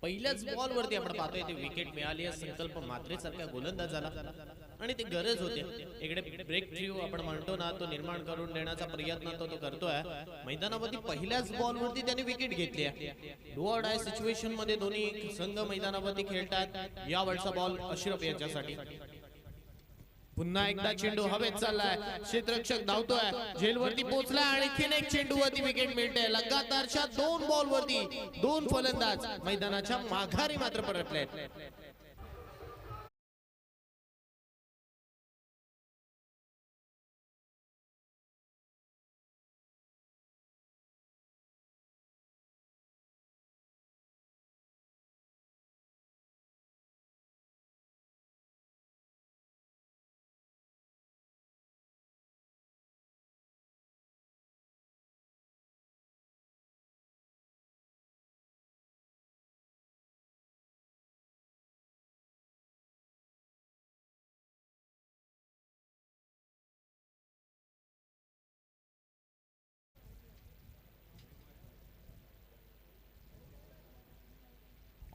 पहिल्याच बॉलवरती आपण पाहतोय ते विकेट मिळाली आहे संकल्प मात्रेसारख्या गोलंदाजाला आणि ते गरज होते. इकडे ब्रेक थ्रू आपण म्हणतो ना तो निर्माण करून देण्याचा प्रयत्न तो करतोय. मैदानावरती पहिल्याच बॉलवरती त्याने विकेट घेतली आहे. डू ऑर डाय सिच्युएशन मध्ये दोन्ही संघ मैदानावरती खेळतात. यावेळचा बॉल अश्रफ यांच्यासाठी. पुन्हा एकदा चेंडू हवेत चाललाय. क्षेत्ररक्षक धावतोय, झेलवरती पोहोचलाय आणि आणखीन एक चेंडूवरती विकेट मिळते. लगातारच्या 2 बॉलवरती 2 फलंदाज मैदानाच्या माघारी मात्र परतले.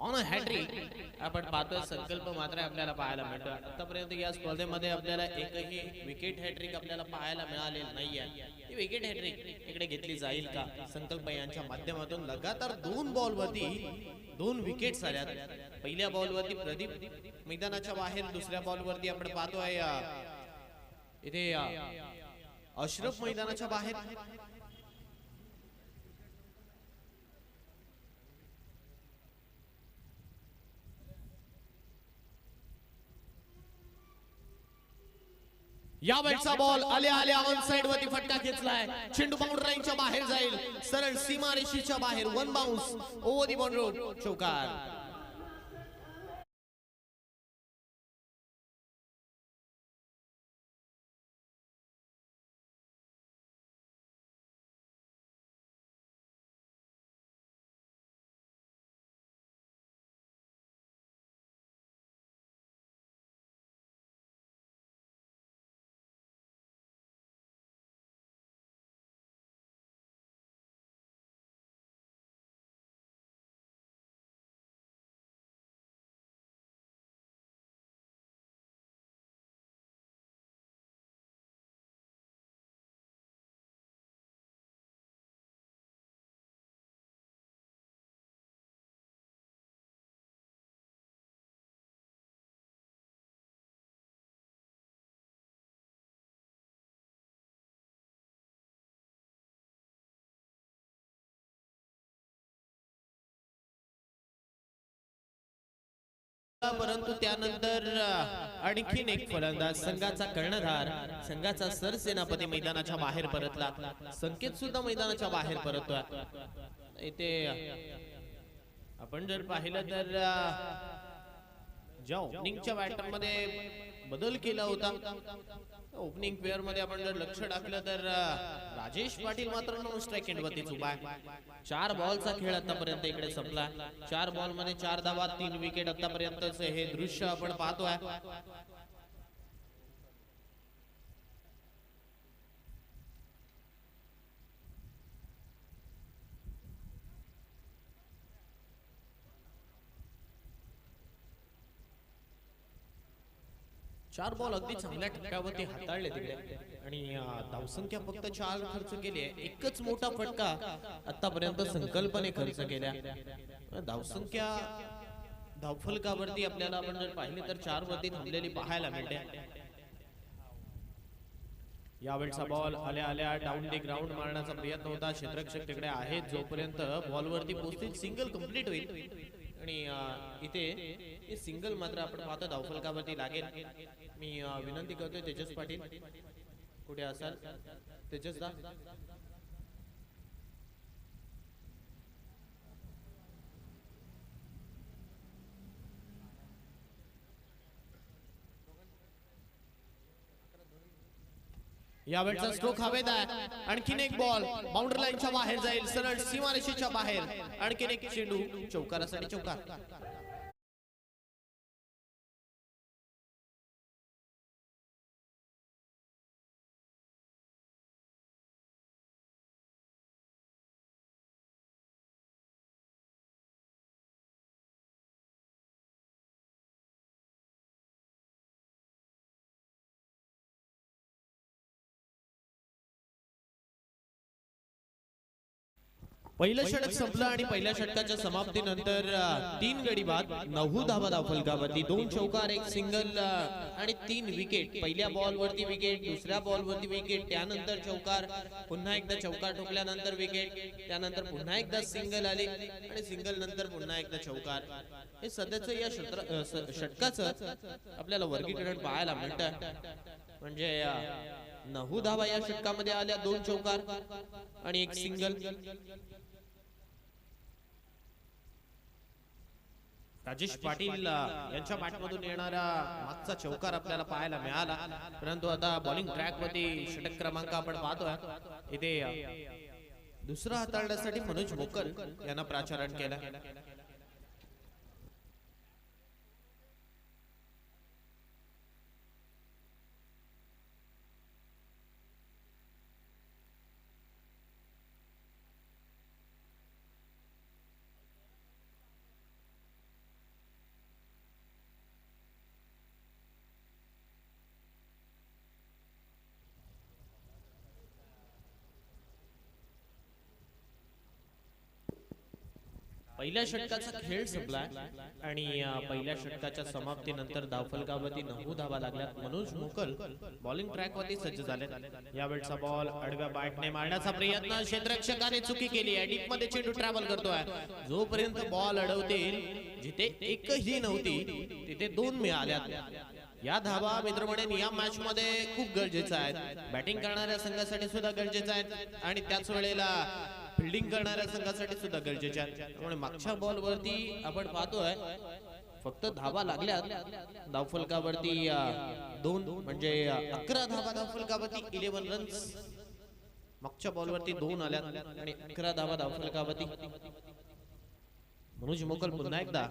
ऑन अ हॅट्रिक आपण पाहतोय संकल्प मात्र आपल्याला पाहायला मिळतो. आतापर्यंत या स्पर्धेमध्ये आपल्याला एकही विकेट हॅट्रिक आपल्याला पाहायला मिळालेली नाहीये. ही विकेट हॅट्रिक इकडे घेतली जाईल का? संकल्प यांच्या माध्यमातून लगातार 2 बॉलवरती 2 विकेट्स आल्या. पहिल्या बॉलवरती प्रदीप मैदानाच्या बाहेर, दुसऱ्या बॉलवरती आपण पाहतोय इथे अश्रफ मैदानाच्या बाहेर. यावेळचा बॉल आल्या आल्या ऑन साइड वरती फटका खेचलाय. चेंडू बाउंड्री लाईनच्या बाहेर जाईल, सरळ सीमारेषेच्या बाहेर. 1 बाउन्स ओव्हर दी बाउंड्री, चौकार. परंतु त्यानंतर आणखीन एक फलंदाज, संघाचा कर्णधार, संघाचा सरसेनापती मैदानाच्या बाहेर परतला. संकेत सुद्धा मैदानाच्या बाहेर परततोय. इथे आपण जर पाहिलं तर ज्या ओपनिंगच्या बॅटर मध्ये बदल केला होता, ओपनिंग प्लेअर मध्ये आपण जर लक्ष टाकलं तर राजेश पाटील मात्र नॉन स्ट्राइक एंड वरती उभा आहे. 4 बॉलचा खेळ आतापर्यंत इकडे संपला. 4 बॉल मध्ये 4 धावा, 3 विकेट. आतापर्यंतच हे दृश्य आपण पाहतोय. चार बॉल अगदी चांगल्या टप्प्यावरती हाताळले तिकडे आणि धावसंख्या फक्त 4 खर्च केली आहे. एकच मोठा फटका आतापर्यंत संकल्पने खर्च केल्या. धावसंख्या धावफलकावरती आपल्याला आपण जर पाहिले तर 4 वरती थांबलेली पाहायला मिळते. यावेळचा बॉल आल्या आल्या डाऊन दी ग्राउंड मारण्याचा प्रयत्न होता. क्षेत्ररक्षक तिकडे आहेत, जोपर्यंत बॉलवरती पोहोचतील सिंगल कंप्लीट होईल आणि इथे सिंगल मात्र आपण पाहतो धावफलकावरती लागेल. मी विनंती करतोय तेजस पाटील कुठे असाल, तेजस दा. यावेळचा स्ट्रोक हवेत आहे. आणखीन एक बॉल बाउंड्री लाईनच्या बाहेर जाईल, सरळ सीमारेषेच्या बाहेर. आणखीन एक चेंडू, चौकारासाठी चौकार. पहिलं षटक संपलं आणि पहिल्या षटकाच्या समाप्तीनंतर 3 गडी बाद 9 धावा धावफलकावरती 2 चौकार 1 सिंगल आणि 3 विकेट. पहिल्या बॉल वरती विकेट, दुसऱ्या बॉल वरती विकेट, त्यानंतर चौकार, पुन्हा एकदा चौकार ठोकल्यानंतर विकेट, त्यानंतर पुन्हा एकदा सिंगल आली आणि सिंगल नंतर पुन्हा एकदा चौकार. हे सध्याचं या षटकाचं आपल्याला वर्गीकरण पाहायला मिळतं. म्हणजे 9 धावा या षटकामध्ये आल्या, 2 चौकार आणि 1 सिंगल. राजेश पाटील यांच्या बॅटमधून येणारा मागचा चौकार आपल्याला पाहायला मिळाला. परंतु आता बॉलिंग ट्रॅक वरती षटक क्रमांक आपण पाहतोय. इथे दुसरा हाताळण्यासाठी मनोज मोकल यांना प्राचारण केलं. पहिल्या षटकाचा खेळ संपलाय आणि पहिल्या षटकाच्या समाप्तीनंतर धावफलकावरती 9 धावा लागल्यात. मनोज मोकल बॉलिंग ट्रॅक वरती सज्ज झाले. यावेळचा बॉल आडव्या बॅटने मारण्याचा प्रयत्न, क्षेत्ररक्षकाने चुकी केली आहे. डीप मध्ये चेंडू ट्रॅव्हल करतोय. जोपर्यंत बॉल अडवतील, जिथे एकही नव्हती तिथे 2 मिळाल्यात. या धावा मित्र म्हणेन या मॅच मध्ये खूप गरजेचं आहेत. बॅटिंग करणाऱ्या संघासाठी सुद्धा गरजेचं आहे आणि त्याच वेळेला फिल्डिंग करणाऱ्या संघासाठी सुद्धा गरजेचे आहे. त्यामुळे मागच्या बॉल वरती आपण पाहतोय फक्त धावा लागल्यात धावफलकावरती 2, म्हणजे 11 धावा धावफलकावरती 11 रन्स. मागच्या बॉल वरती 2 आल्यात आणि 11 धावा धावफलकावरती. मनोज मोकल पुन्हा एकदा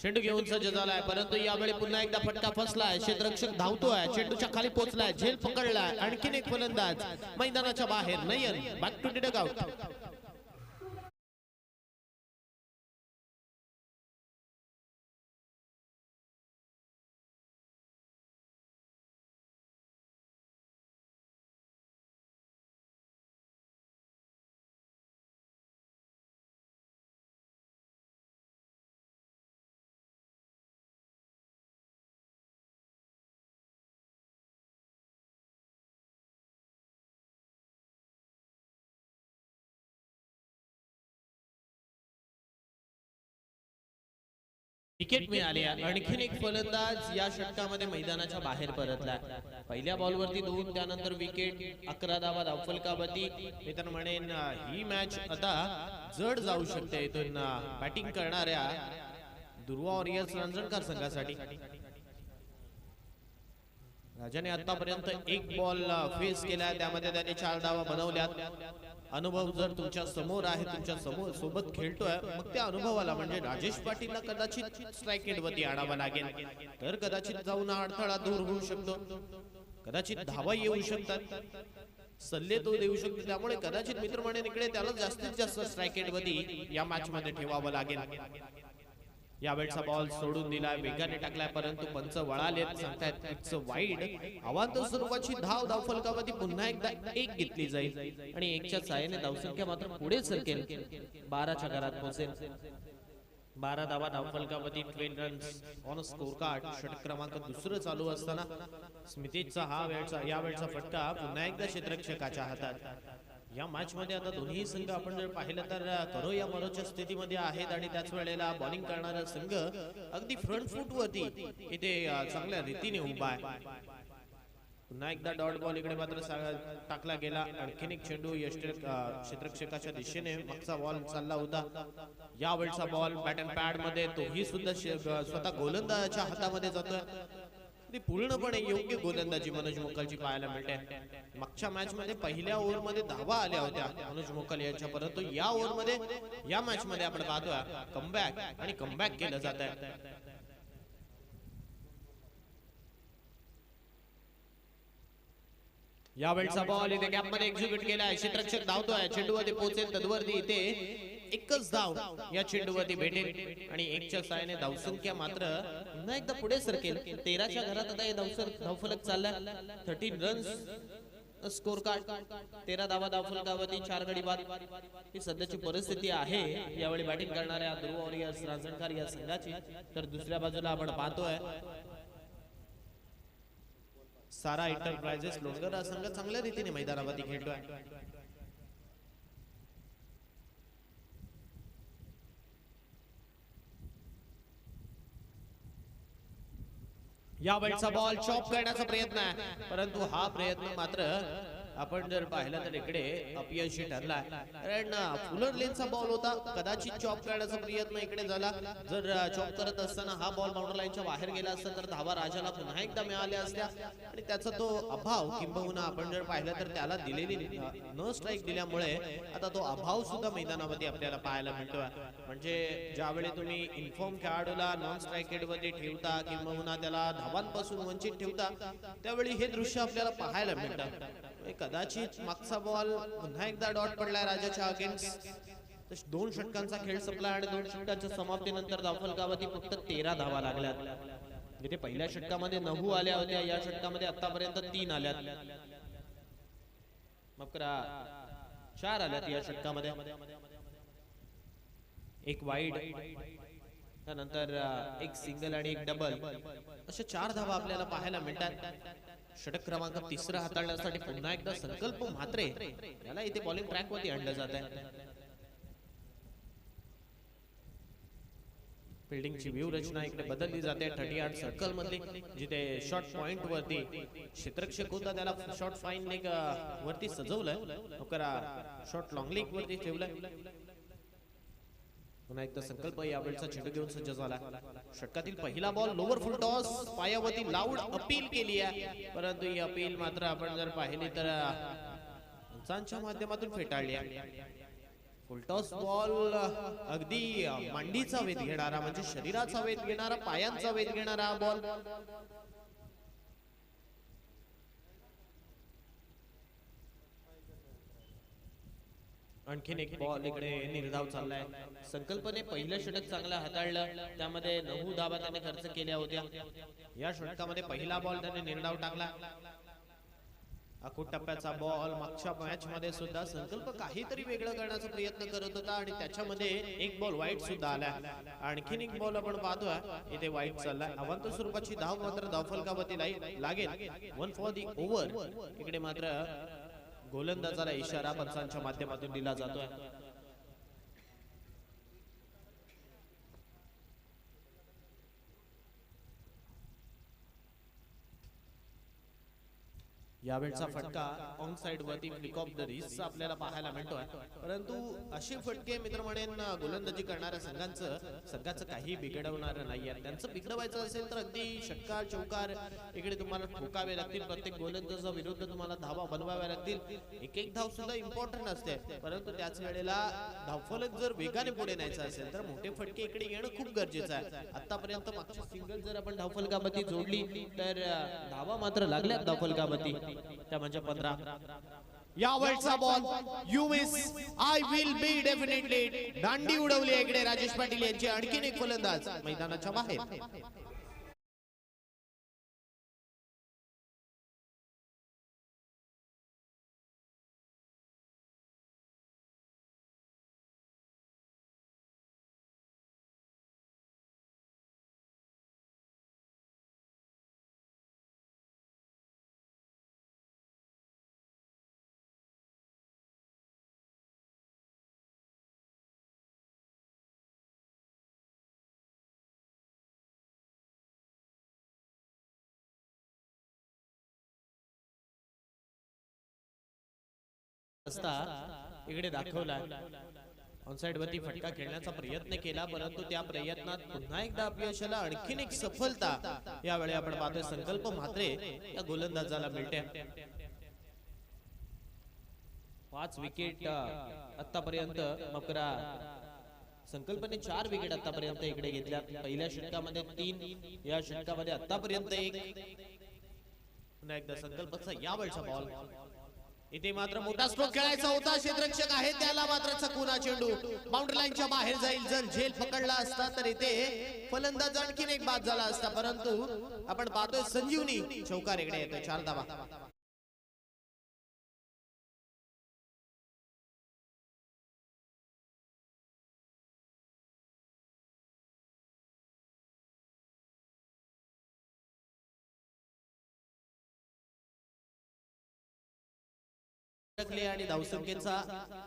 चेंडू घेऊन सज्ज झालाय, परंतु यावेळी पुन्हा एकदा फटका फसलाय. क्षेत्ररक्षक धावतोय, चेंडूच्या खाली पोहोचलाय, झेल पकडलाय. आणखीन एक फलंदाज मैदानाच्या बाहेर. Nayan back to the dugout. Wicket मिळाली. आणखीन एक फलंदाज या षटकामध्ये मैदानाच्या बाहेर परतला. पहिल्या बॉल वरती 2, त्यानंतर विकेट, 11 धावा धावफलकावरती. मी तर म्हणेन ही मॅच आता जड जाऊ शकते इथून बॅटिंग करणाऱ्या दुर्वा वॉरियर्स रंजनकर संघासाठी. राजाने आतापर्यंत 1 बॉल फेस केला, त्यामध्ये त्याने 4 धावा बनवल्यात. अनुभव जर तुमच्या समोर आहे, तुमच्या समोर सोबत खेळतोय, मग त्या अनुभवाला म्हणजे राजेश पाटीलला कदाचित स्ट्राईक रेट वरती आणावा लागेल, तर कदाचित जाऊन अडथळा दूर होऊ शकतो, कदाचित धावा येऊ शकतात, सल्ले तो देऊ शकतो. त्यामुळे कदाचित मित्र म्हणेन इकडे त्याला जास्तीत जास्त स्ट्राईक रेट वरती या मॅच मध्ये ठेवावं लागेल. यावेळचा बॉल सोडून दिलाय, वेगाने टाकलाय, परंतु पंच वळालेत, सांगतायत इट्स वाईड. अवांतर स्वरूपाची धाव धावफलकावरती पुन्हा एकदा 1 घेतली जाईल आणि 1च्या साहाय्याने धावसंख्या मात्र पुढे सरकेल, 12च्या घरात पोहोचेल. 12 धावा धावफलकावरती 12 रन्स ऑन स्कोर कार्ड. षटक क्रमांक 2 चालू असताना स्मितेशचा यावेळचा फटका पुन्हा एकदा क्षेत्ररक्षकाच्या हातात. या मॅच मध्ये आता दोन्ही संघ आपण जर पाहिलं तर करो या मरोच्या स्थितीमध्ये आहेत आणि त्याच वेळेला बॉलिंग करणारा संघ अगदी फ्रंट फूट वरती इथे चांगल्या रीतीने उभा आहे. पुन्हा एकदा डॉट बॉल इकडे मात्र टाकला गेला. आणखीन एक चेंडू क्षेत्ररक्षकाच्या दिशेने मागचा बॉल चालला होता. यावेळचा बॉल बॅट अँड पॅड मध्ये तोही सुद्धा स्वतः गोलंदाजाच्या हातामध्ये जातोय. पूर्णपणे योग्य गोलंदाजी मनोज मोकलची पाहायला मिळते. मागच्या मॅच मध्ये पहिल्या ओव्हर मध्ये धावा आल्या होत्या मनोज मोकल यांच्या, परंतु या ओव्हर मध्ये या मॅच मध्ये आपण पाहतोय कमबॅक आणि कमबॅक केलं जात आहे. यावेळचा बॉल इथे गॅप मध्ये एक्झिक्यूट केलाय. क्षेत्ररक्षक धावतोय, चेंडूवरती पोहोचेल तद्वरती इथे एकच धाव या चेंडूवरती भेटेल आणि 1च्या साहाय्याने धावसंख्या मात्र पुन्हा एकदा पुढे सरकेल. 13च्या घरात आता हे धावफलक चाललाय. 13 रन्स स्कोर कार्ड 13 धावा धावफलकावरती 4 गडी बाद ही सध्याची परिस्थिती आहे यावेळी बॅटिंग करणाऱ्या ध्रुव वॉरियर्स रांजणकर या संघाची. तर दुसऱ्या बाजूला आपण पाहतोय सारा एंटरप्राइजेस लोणकर हा संघ चांगल्या रीतीने मैदानावरती खेळतोय. या वेळचा बॉल चॉप करण्याचा प्रयत्न आहे परंतु हा प्रयत्न मात्र आपण जर पाहिलं तर इकडे अपयशी ठरला. कारण फुलर लेनचा बॉल होता, कदाचित चॉप करण्याचा प्रयत्न इकडे झाला. जर चॉप करत असताना हा बॉल बाउंड्री लाईनच्या बाहेर गेला असता तर धावा राजाला पुन्हा एकदा मिळाल्या असत्या आणि त्याचा तो अभाव किंबहुना आपण जर पाहिलं तर त्याला दिलेली न स्ट्राईक दिल्यामुळे आता तो अभाव सुद्धा मैदानामध्ये आपल्याला पाहायला मिळतोय. म्हणजे ज्यावेळी तुम्ही इन्फॉर्म खेळाडूला नॉन स्ट्राईकेड मध्ये ठेवता किंबहुना त्याला धावांपासून वंचित ठेवता त्यावेळी हे दृश्य आपल्याला पाहायला मिळतं. कदाचित मागचा बॉल पुन्हा एकदा डॉट पडलाय राजाच्या अगेन्स्ट. 2 षटकांचा खेळ संपला आणि 2 षटकांच्या समाप्तीनंतर धावफलकावरती फक्त 13 धावा लागल्यात. इथे पहिल्या षटकामध्ये 9 आल्या होत्या, या षटकामध्ये आतापर्यंत 3 आल्यात. माफ करा 4 आल्यात या षटकामध्ये. एक वाईड त्यानंतर एक सिंगल आणि एक डबल अशा 4 धावा आपल्याला पाहायला मिळतात. षटक क्रमांक 3 हाताळण्यासाठी पुन्हा एकदा संकल्प म्हात्रे याला इथे बॉलिंग ट्रॅक वरती आणलं जात आहे. फिल्डिंगची व्ह्यू रचना इकडे बदलली जाते. 38 सर्कल मधली जिथे शॉर्ट पॉइंट वरती क्षेत्ररक्षक होता त्याला शॉर्ट फाईन लेग वरती सजवलंय, शॉर्ट लॉंग लेग वरती ठेवलंय. पुन्हा एकदा संकल्प यावेळचा चेंडू घेऊन सज्ज झाला. षटकातील पहिला बॉल लोअर फुल टॉस पायावरती लाऊड अपील केली आहे परंतु ही अपील मात्र आपण जर पाहिली तर पंचांच्या माध्यमातून फेटाळली आहे. फुल टॉस बॉल अगदी मांडीचा वेध घेणारा म्हणजे शरीराचा वेध घेणारा पायांचा वेध घेणारा बॉल. आणखीन एक बॉल इकडे निर्धाव चाललाय. संकल्पने पहिलं षटक चांगलं हाताळलं, त्यामध्ये 9 धावा त्याने खर्च केल्या होत्या. या षटकामध्ये पहिला बॉल त्याने निर्धाव टाकला. अकूट टप्प्याचा बॉल मागच्या मॅच मध्ये सुद्धा संकल्प काहीतरी वेगळं करण्याचा प्रयत्न करत होता आणि त्याच्यामध्ये एक बॉल वाईट सुद्धा आला. आणखीन एक बॉल आपण पाहतोय इथे वाईट चाललाय. अवांतर स्वरूपाची धाव मात्र धावफलकावरती लागेल. 1 फॉर दी ओव्हर. इकडे मात्र गोलंदाजाला इशारा पंचांच्या माध्यमातून दिला जातोय. यावेळचा फटका ऑन साइड वरती फ्लिक ऑफ द रिस्ट आपल्याला पाहायला मिळतोय परंतु असे फटके मित्र म्हणेन गोलंदाजी करणाऱ्या संघाचं काही बिघडवणार नाहीये. त्यांचं बिघडवायचं असेल तर अगदी षटकार चौकार इकडे तुम्हाला ठोकावे लागतील. प्रत्येक गोलंदाजा विरुद्ध तुम्हाला धावा बनवाव्या लागतील. एक धाव सुद्धा इम्पॉर्टंट असते परंतु त्याच वेळेला धावफलक जर वेगाने पुढे न्यायचा असेल तर मोठे फटके इकडे येणं खूप गरजेचं आहे. आतापर्यंत मागची सिंगल जर आपण धावफलकावरती जोडली तर धावा मात्र लागल्यात धावफलकावरती, त्या म्हणजे 15. यावेळचा ball you miss I will be definitely दांडी उडवली इकडे राजेश पाटील यांची. आणखीन एक फलंदाज मैदानाच्या बाहेर. इकडे दाखवला ऑनसाइड वरती फटका खेळण्याचा प्रयत्न केला परंतु त्या प्रयत्नात पुन्हा एकदा अपयशाला आणखीन एक सफलता यावेळी आपण पाहतोय संकल्प म्हात्रे या गोलंदाजाला मिळते. 5 विकेट आतापर्यंत मकरा संकल्पने 4 विकेट आतापर्यंत इकडे घेतल्या. पहिल्या षटकामध्ये 3, या षटकामध्ये आतापर्यंत 1. पुन्हा एकदा संकल्पचा यावेळचा बॉल. इथे मात्र मोठा स्ट्रोक खेळायचा होता. क्षेत्ररक्षक आहे त्याला मात्र चकवून चेंडू बाउंड्री लाईनच्या बाहेर जाईल. जर झेल पकडला असता तर इथे फलंदाज आणखीन एक बाद झाला असता परंतु आपण पाहतोय संजीवनी चौकार इकडे येतोय. 4 धावा. टाकले आणि धावसंख्येचा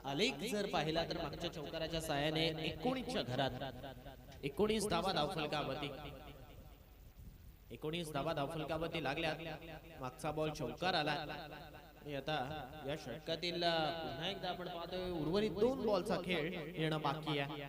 आलेख जर पाहिला तर मागच्या चौकाराच्या साहाय्याने 19च्या घरात 19 धावा धावफलकावरती 19 धावा धावफलकावरती लागल्यात. मागचा बॉल चौकार आला आणि आता या षटकातील पुन्हा एकदा आपण पाहतोय उर्वरित 2 बॉलचा खेळ येणं बाकी आहे.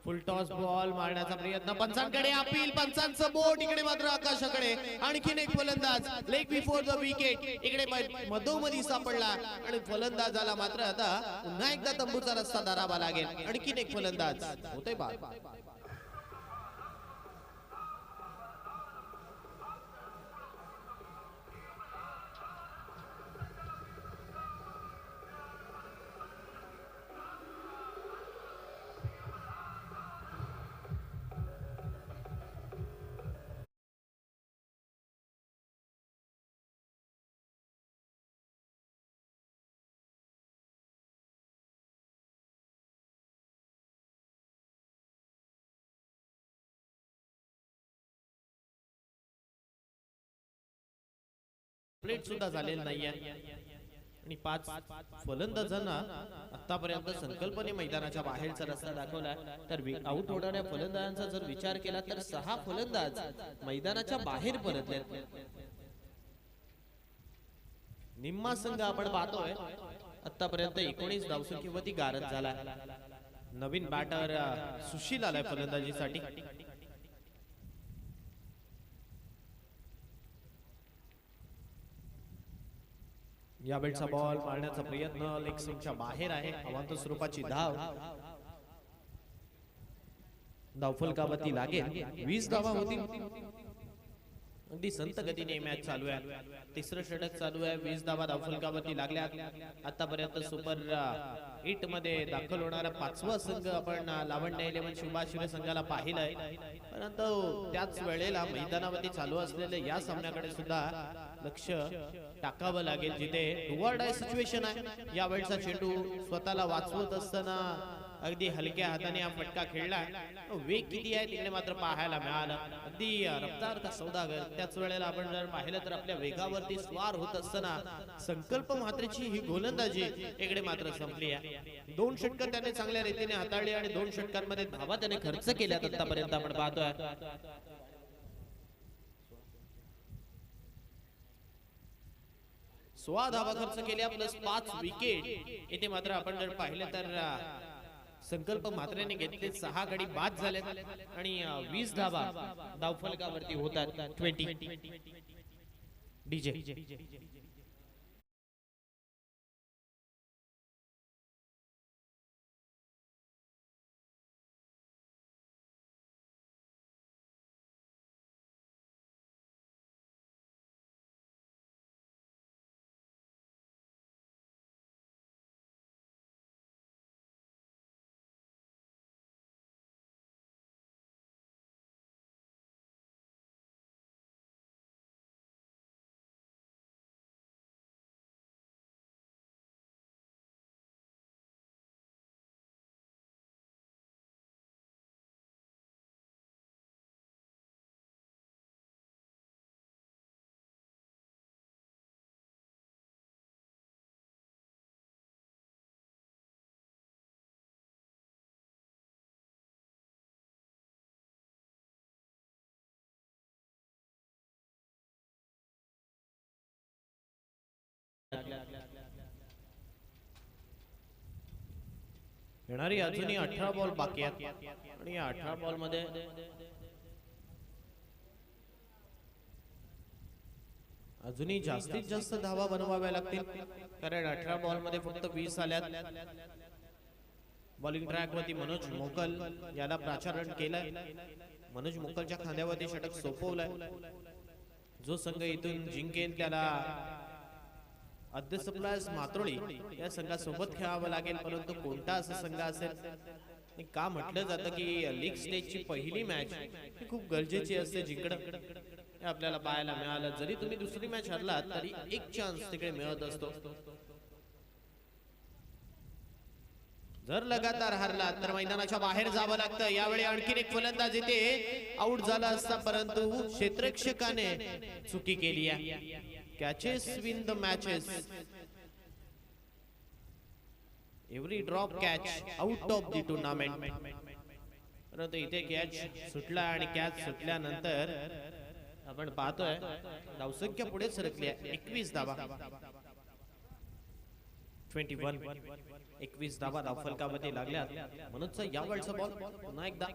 फुल टॉस बॉल मारण्याचा प्रयत्न पंचांकडे अपील पंचांचं बोट इकडे मात्र आकाशाकडे आणखीन एक फलंदाज लेग बिफोर द विकेट इकडे मधोमधी सापडला आणि फलंदाजाला मात्र आता पुन्हा एकदा तंबूचा रस्ता धरावा लागेल. आणखीन एक फलंदाज होते बा प्लेट सुद्धा झालेला नाहीये आणि 5 फलंदाजांना आतापर्यंत संकल्पने मैदानाच्या बाहेरचा रस्ता दाखवला. तर आउट होणाऱ्या फलंदाजांचा जर विचार केला तर 6 फलंदाज मैदानाच्या बाहेर परतले. निम्मा संघ आपण पाहतोय आतापर्यंत 19 धावसंख्येवरती गारद झाला. नवीन बॅटर सुशील आलाय फलंदाजीसाठी. या बेटचा बॉल मारण्याचा प्रयत्न लेग स्टंपच्या बाहेर आहे. अवांतर स्वरूपाची धाव धावफलकावरती लागेल. 20 धावा होतील. अगदी संत गतीने मॅच चालू आहे. तिसरं षटक चालू आहे. 20 धावा धावफलकावरती लागल्या. आतापर्यंत सुपर 8 मध्ये दाखल होणारा 5वा संघ आपण लावण्य 11 शिवबाशिरे संघाला पाहिलाय. परंतु त्याच वेळेला मैदानावरती चालू असलेल्या या सामन्याकडे सुद्धा लक्ष टाकावं लागेल जिथे डू ऑर डाय सिच्युएशन आहे. या वेळचा चेंडू स्वतःला वाचवत असताना अगदी हलक्या हाताने हा फटका खेळला. वेग किती आहे तिकडे मात्र पाहायला मिळालं. अगदी रफ्तार का सौदागर. त्याच वेळेला आपण जर पाहिलं तर आपल्या वेगावरती स्वार होत असताना संकल्प म्हात्रेची ही गोलंदाजी इकडे मात्र संपली आहे. 2 षटकं त्याने चांगल्या रीतीने हाताळली आणि 2 षटकांमध्ये धावा त्याने खर्च केल्यात आतापर्यंत आपण पाहतोय. 16 धावा खर्च केल्या प्लस 5 विकेट. इथे मात्र आपण जर पाहिलं तर संकल्प म्हात्रेने घेतले 6 गडी बाद झाले आणि 20 धावा धावफलकावरती होतात. 20 डीजे येणारी अजूनही 18 बॉल बाकी आहेत आणि या 18 बॉल मध्ये अजूनही जास्तीत जास्त धावा बनवाव्या लागतील. कारण 18 बॉल मध्ये फक्त 20 आल्यात. बॉलिंग ट्रॅक वरती मनोज मोकल याला प्राचारण केलंय. मनोज मोकलच्या खांद्यावरती षटक सोपवलंय. जो संघ इथून जिंकेल त्याला आद्य सप्लायर्स मात्रोळी या संघासोबत खेळावं लागेल. परंतु कोणता असा संघ असेल का म्हटलं जातं की लीग स्टेजची पहिली मॅच ही खूप गरजेची असते जिंकणं. हे आपल्याला पाहायला मिळालं. जरी तुम्ही दुसरी मॅच हरलात तरी एक चान्स तिकडे मिळत असतो. जर लगातार हरला तर मैदानाच्या बाहेर जावं लागतं. यावेळी आणखीन एक फलंदाज इथे आउट झाला असता परंतु क्षेत्ररक्षकाने चुकी केली आहे. Catches win the matches. Every drop catch out of the tournament. परंतु इथे कॅच सुटला आणि कॅच सुटल्यानंतर आपण पाहतोय धावसंख्या पुढे सरकली आहे. 21 धावा. 21. 21 धावा धावफलकामध्ये लागल्यात. मनोजचा या बॉलचा बॉल पुन्हा एकदा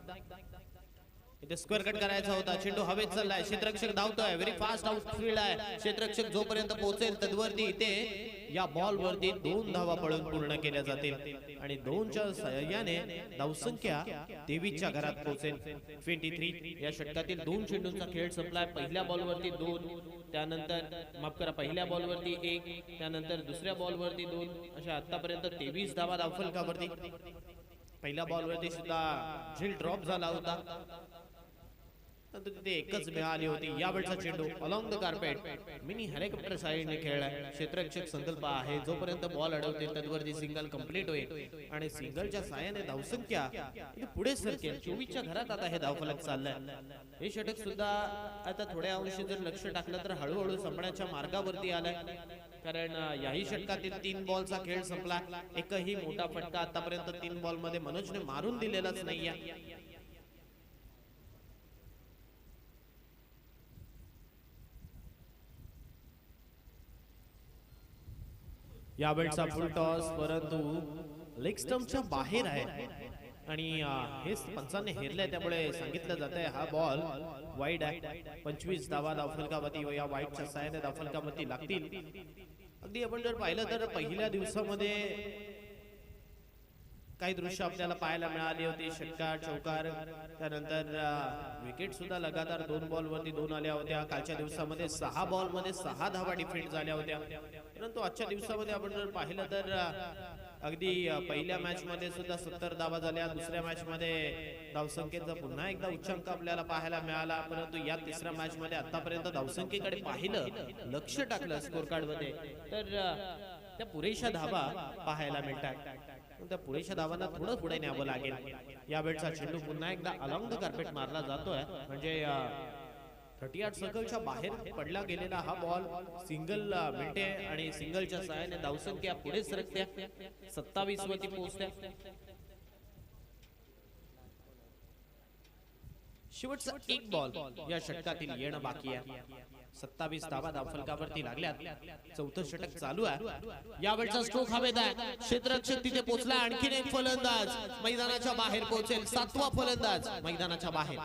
इथे स्क्वेअर कट करायचा होता. चेंडू हवेत चाललाय. क्षेत्ररक्षक धावतोय. व्हेरी फास्ट आउटफील्ड आहे. क्षेत्ररक्षक जोपर्यंत पोहोचेल तदवरती इथे या बॉल वरती 2 धावा पळून पूर्ण केल्या जातील आणि 2च्या सहाय्याने धावसंख्या 23 च्या घरात पोहोचेल. 23. या षटकातील 2 चेंडूंचा खेळ संपलाय. पहिल्या बॉल वरती 2, त्यानंतर माफ करा पहिल्या बॉल वरती 1, त्यानंतर दुसऱ्या बॉल वरती 2, अशा आतापर्यंत 23 धावा धावफलकावरती. पहिल्या बॉल वरती सुद्धा झिल ड्रॉप झाला होता, परंतु तिथे एकच मिळाली होती. यावेळचा चेंडू along the carpet mini helicopter साइडने खेळलाय. क्षेत्ररक्षक संकल्प आहे जोपर्यंत बॉल अडवतील तदवरती सिंगल कंप्लीट होईल आणि सिंगलच्या साहाय्याने धावसंख्या पुढे सरकेल. 24च्या घरात आता हे धावफलक चाललंय. हे षटक सुद्धा आता थोड्या अंशी जर लक्ष टाकलं तर हळूहळू संपण्याच्या मार्गावरती आलाय, कारण याही षटकातील 3 बॉलचा खेळ संपला. एकही मोठा फटका आतापर्यंत 3 बॉल मध्ये मनोजने मारून दिलेलाच नाहीये. यावेळचा फुल टॉस परंतु लेग स्टंपच्या बाहेर आहे आणि हे पंचांनी हेरले, त्यामुळे सांगितलं जात आहे हा बॉल वाईड आहे. 25 धावा धावफलकावरती व या वाईडच्या साहाय्याने धावफलकावरती लागतील. अगदी आपण जर पाहिलं तर पहिल्या दिवसामध्ये काही दृश्य आपल्याला पाहायला मिळाली होती. षटकार, चौकार, त्यानंतर विकेट सुद्धा लगातार 2 बॉल वरती 2 आल्या होत्या. कालच्या दिवसामध्ये 6 बॉल मध्ये 6 धावा डिफेंड झाल्या होत्या. परंतु आजच्या दिवसामध्ये आपण जर पाहिलं तर अगदी पहिल्या मॅच मध्ये सुद्धा 70 धावा झाल्या. दुसऱ्या मॅच मध्ये धावसंख्येचा पुन्हा एकदा उच्चांक आपल्याला पाहायला मिळाला. परंतु या तिसऱ्या मॅच मध्ये आतापर्यंत धावसंख्येकडे पाहिलं, लक्ष टाकलं स्कोर कार्ड मध्ये तर त्या पुरेशा धावा पाहायला मिळतात. त्या पुरेशा धावांना थोडं पुढे न्यावं लागेल. यावेळचा चेंडू पुन्हा एकदा अलॉंग द कार्पेट मारला जातोय, म्हणजे 38 सर्कलच्या बाहेर पडला गेलेला हा बॉल सिंगल मिळते आणि सिंगलच्या सहाय्याने धावसंख्या पुढे सरकते. 27 वरती पोहोचते. शेवटचा एक बॉल या षटकातील येणं बाकी आहे. 27 धावा धावफलकावरती लागल्यात. चौथं षटक चालू आहे. यावेळचा स्ट्रोक हवेत आहे. क्षेत्ररक्षक तिथे पोहोचला. आणखीन एक फलंदाज मैदानाच्या बाहेर पोहोचेल. 7वा फलंदाज मैदानाच्या बाहेर.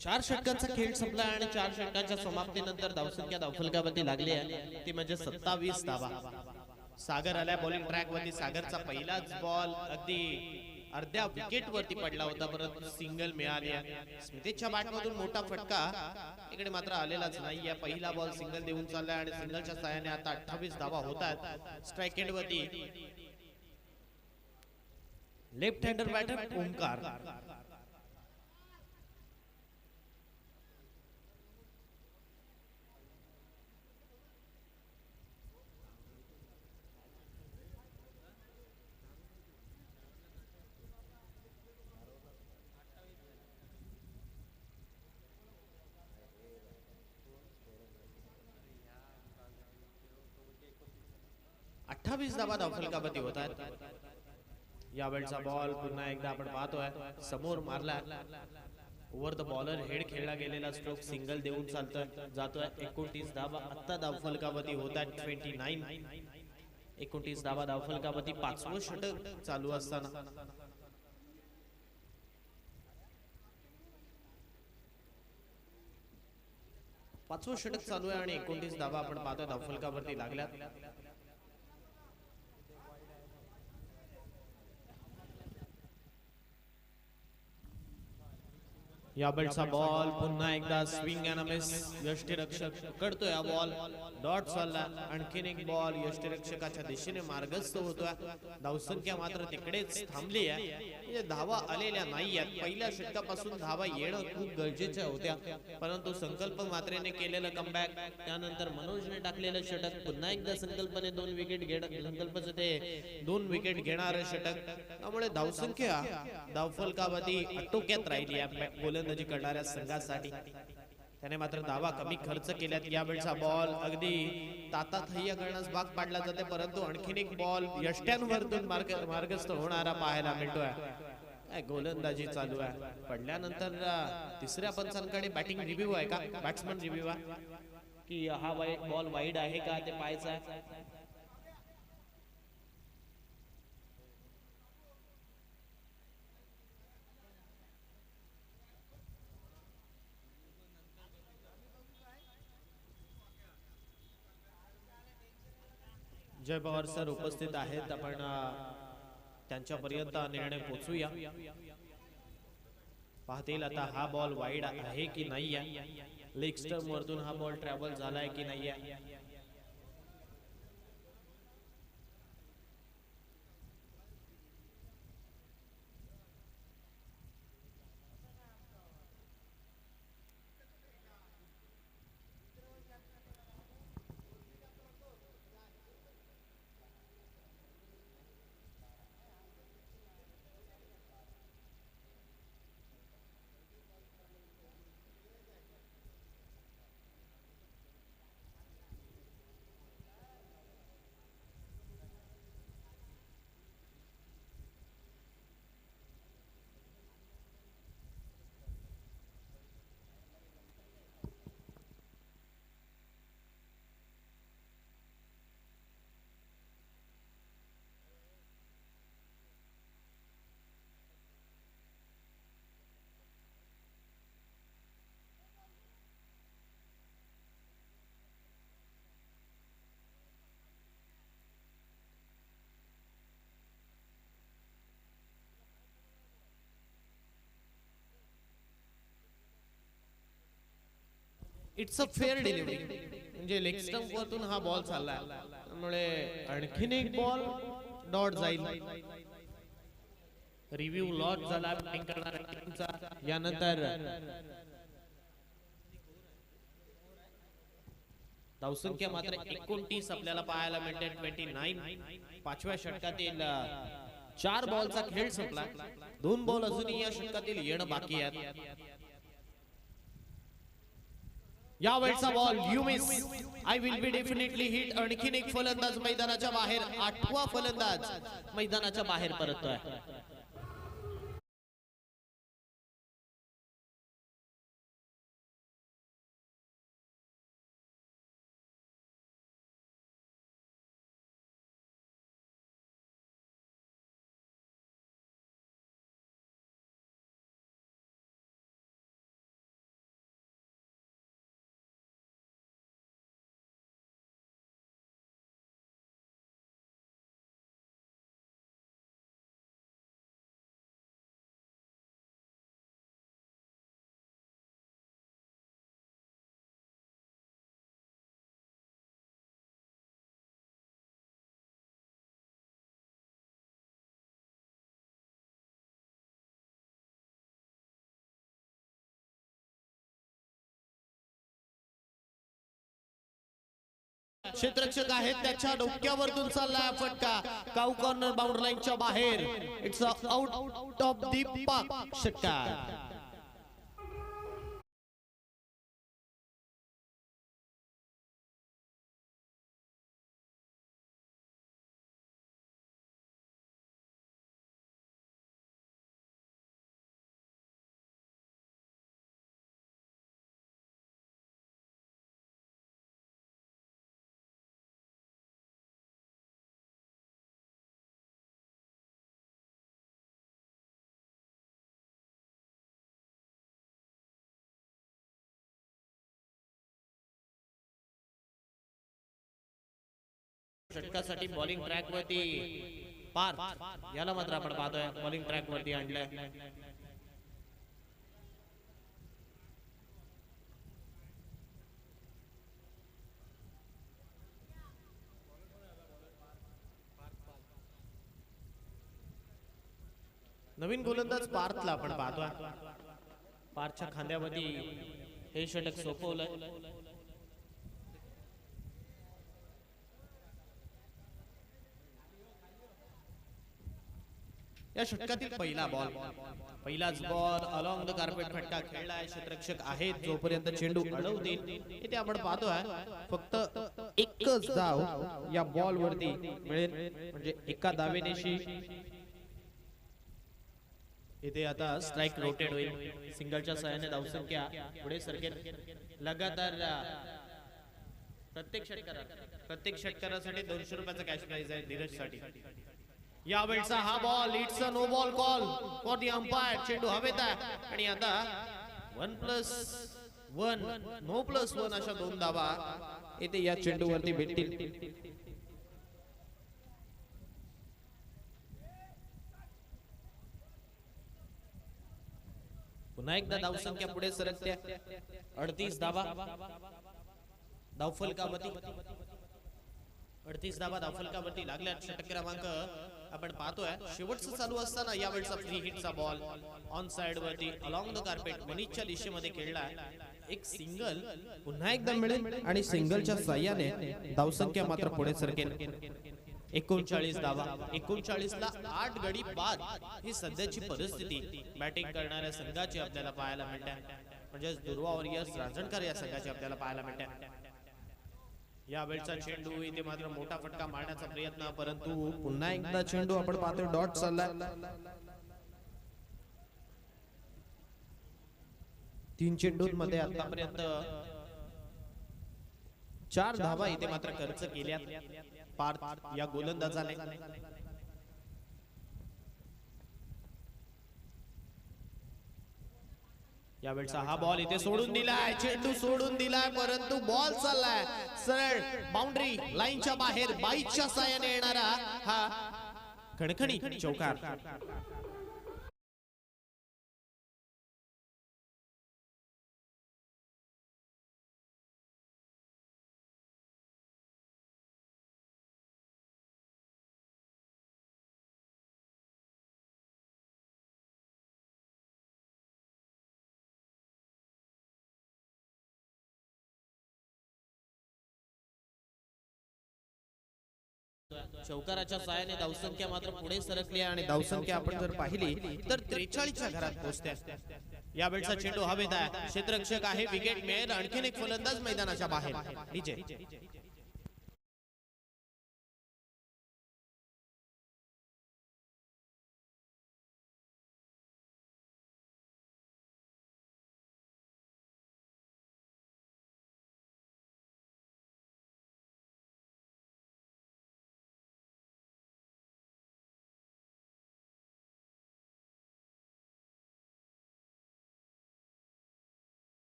चार षटकांचा खेळ संपला आणि 4 षटकांच्या समाप्तीनंतर धावसंख्या धावफलकावरती लागली आहे ती म्हणजे 27 धावा. सागर आल्या बॉलिंग ट्रॅक वरती. सागरचा पहिलाच बॉल अगदी अर्ध्या विकेट वरती पडला होता, परंतु सिंगल मिळाली आहे. स्मितेच्या बॅट मधून मोठा फटका इकडे मात्र आलेलाच नाहीये. पहिला बॉल सिंगल देऊन चाललाय आणि सिंगलच्या साहाय्याने आता 28 धावा होतात. स्ट्राइक एंड वरती लेफ्ट हँडर बॅटर ओमकार. 28 धावा धावफलकावरती होत आहेत. यावेळचा बॉल पुन्हा एकदा आपण पाहतोय समोर मारला. ओव्हर द बॉलर हेड खेळला गेलेला स्ट्रोक सिंगल देऊन चालतोय जातोय. 29 धावा आता धावफलकावरती होत आहेत. 29 धावा धावफलकावरती 5वं षटक चालू असताना पाचवं षटक चालू आहे आणि 29 धावा आपण पाहतोय धावफलकावरती लागल्यात. या बॉलचा बॉल पुन्हा एकदा स्विंग अँड मिस. यष्टीरक्षक पकडतोय हा बॉल. डॉट चालला. आणखीन एक बॉल यष्टीरक्षकाच्या दिशेने मार्गस्थ होतोय. धावसंख्या मात्र तिकडेच थांबली आहे. म्हणजे धावा आलेल्या नाहीयेत. पहिल्या षटकापासून धावा येणं खूप गरजेच्या होत्या परंतु संकल्प मात्रेने केलेलं कमबॅक त्यानंतर मनोजने टाकलेलं षटक पुन्हा एकदा संकल्पने 2 विकेट घेणं संकल्पचं ते 2 विकेट घेणारं षटक त्यामुळे धावसंख्या धावफलकावरती आटोक्यात राहिली आहे गोलंदाजी करणाऱ्या संघासाठी. त्याने मात्र धावा कमी खर्च केल्यात. यावेळचा बॉल अगदी तातातह्य करण्यास भाग पाडला जाते परंतु आणखीन एक बॉल यष्ट्यांवरतून मार्गस्थ होणारा पाहायला मिळतोय. काय गोलंदाजी चालू आहे. पडल्यानंतर तिसऱ्या पंचांकडे बॅटिंग रिव्ह्यू आहे का बॅट्समन रिव्ह्यू आहे की हा बॉल वाईड आहे का ते पाहायचं आहे. जय पवार सर उपस्थित आहेत. आपण त्यांच्यापर्यंत निर्णय पोहोचूया. पाहतील आता हा बॉल वाईड आहे की नाही आहे. लेग स्टंप वरतून हा बॉल ट्रॅव्हल झालाय की नाही आहे. इट्स अ फेअर डिलिव्हरी म्हणजे लेग स्टंप वरतून हा बॉल चालला त्यामुळे आणखीन एक बॉल डॉट जाईल. रिव्ह्यू लॉट झाला बॅटिंग करणाऱ्या. यानंतर धावसंख्या मात्र 29 आपल्याला पाहायला मिळते. 29 पाचव्या षटकातील 4 बॉलचा खेळ संपला. 2 बॉल अजूनही या षटकातील येणं बाकी आहेत. यावेळचा ball you miss I will be definitely hit. आणखीन एक फलंदाज मैदानाच्या बाहेर. 8वा फलंदाज मैदानाच्या बाहेर परततोय. क्षेत्ररक्षक आहेत त्याच्या डोक्यावरतून चाललाय फटका. काऊ कॉर्नर बाउंड्री लाईनच्या बाहेर. It's out of the park षटकार. षटकासाठी बॉलिंग ट्रॅक वरती पार्थ याला मात्र आपण पाहतोय बॉलिंग ट्रॅक वरती आणलंय. नवीन गोलंदाज पार्थला आपण पाहतोय. पार्थच्या खांद्यावरती हे षटक सोपवलंय. या षटकातील पहिला बॉल, पहिलाच बॉल अलॉंग द कार्पेट फटका खेळलाय. क्षेत्ररक्षक आहेत जोपर्यंत चेंडू अडवतील इथे आपण पाहतोय फक्त एकच धाव या बॉल वरती मिळेल, म्हणजे एका धावेनेशी इथे आता स्ट्राइक रोटेट होईल. सिंगलच्या सहाय्याने धावसंख्या पुढे सरकेल. लगातार प्रत्येक षटकारासाठी 200 रुपयाचा कॅश प्राइज आहे धीरज साठी. यावेळचा हा ball, it's a no ball call for the umpire. चेंडू हवेत आहे आणि आता 1+1 नो +1 अशा 2 धावा इथे या चेंडूवरती भेटतील. पुन्हा एकदा धावसंख्या पुढे सरकते. 38 धावा धावफलकावरती, 38 धावा धावफलकावरती लागल्या. षटक क्रमांक आपण पाहतोय शेवटचं चालू असताना यावेळचा फ्री हिटचा बॉल ऑन साइड वरती अलॉंग द कार्पेट मनीषच्या दिशेमध्ये खेळलाय. एक सिंगल पुन्हा एकदा मिळेल आणि सिंगलच्या साह्याने धावसंख्या मात्र पुढे सरकेल. 39 धावा, 39 ला 8 गडी बाद ही सध्याची परिस्थिती बॅटिंग करणाऱ्या संघाची आपल्याला पाहायला मिळते. म्हणजे दुर्वा वॉरियर्स रांजणकर या संघाची आपल्याला पाहायला मिळते. यावेळचा चेंडू इथे मात्र मोठा फटका मारण्याचा प्रयत्न, परंतु पुन्हा एकदा चेंडू आपण पाहतोय डॉट चाललाय. 3 चेंडूंमध्ये आतापर्यंत 4 धावा इथे मात्र खर्च केल्या पार्थ या गोलंदाजाने. यावेळचा हा बॉल इथे सोडून दिलाय, चेंडू सोडून दिलाय, परंतु बॉल चाललाय सरळ बाउंड्री लाईनच्या बाहेर. 22च्या साह्याने येणारा हा खणखणी चौकार. चौकाराच्या साहाय्याने धावसंख्या मात्र पुढे सरकली आणि धावसंख्या आपण जर पाहिली तर 43च्या घरात पोहोचते. यावेळचा चेंडू हवेत आहे, क्षेत्ररक्षक आहे, विकेट मिळेल. आणखीन एक फलंदाज मैदानाच्या बाहेर. डीजे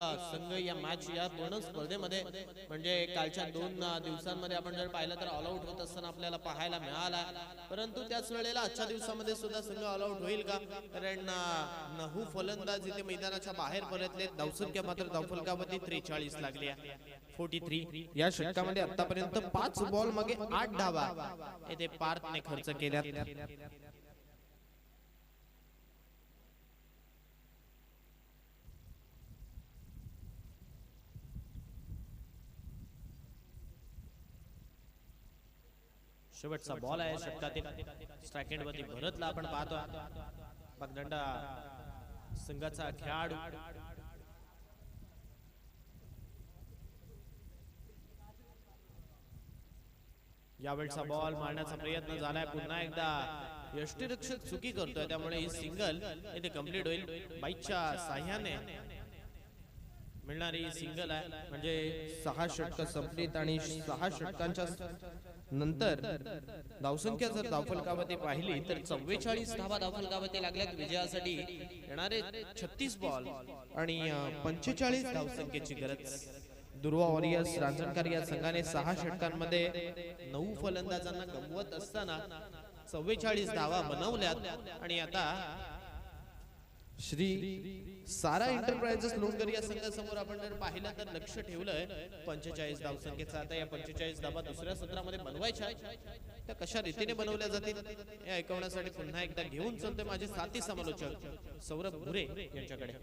संघ या मॅच या पूर्ण स्पर्धेमध्ये म्हणजे कालच्या 2 दिवसांमध्ये आपण जर पाहिलं तर ऑल आउट होत असताना आपल्याला पाहायला मिळाला. परंतु त्याच वेळेला आजच्या दिवसामध्ये सुद्धा संघ ऑल आउट होईल का, कारण 9 फलंदाज इथे मैदानाच्या बाहेर परतले. धावसंख्या मात्र धावफलकावरती 43 लागली आहे, 43. या षटकामध्ये आतापर्यंत 5 बॉल मागे 8 धावा इथे पार्थने खर्च केल्या. शेवटचा बॉल आहे षटकातील. स्ट्राइक एंड वरती भरतला आपण पाहतो. बगदंडा संघाचा खेळाडू. यावेळचा बॉल मारण्याचा प्रयत्न झालाय. पुन्हा एकदा यष्टीरक्षक चुकी करतोय, त्यामुळे ही सिंगल इथे कंप्लीट होईल. 22च्या साह्याने मिळणारी सिंगल आहे. म्हणजे 6 षटकं संपलीत आणि 6 षटकांच्या नंतर धावसंख्या जर धावफलकामध्ये पाहिली तर 44 धावा धावफलकामध्ये लागल्यात विजयासाठी. येणारे 36 बॉल आणि 45 धावसंख्येची गरज. दुर्वा वॉरियर्स रांजणकर या संघाने 6 षटकांमध्ये 9 फलंदाजांना गमवत असताना 44 धावा बनवल्यात आणि आता श्री सारा एंटरप्राइजेस लोणकर या संघासमोर आपण जर पाहिलं तर लक्ष ठेवलंय 45 धावसंख्येचा. आता या 45 धावा दुसऱ्या सत्रामध्ये बनवायच्या, त्या कशा रीतीने बनवल्या जातील हे ऐकवण्यासाठी पुन्हा एकदा घेऊन चलते माझे साथी समालोचक सौरभ भुरे यांच्याकडे.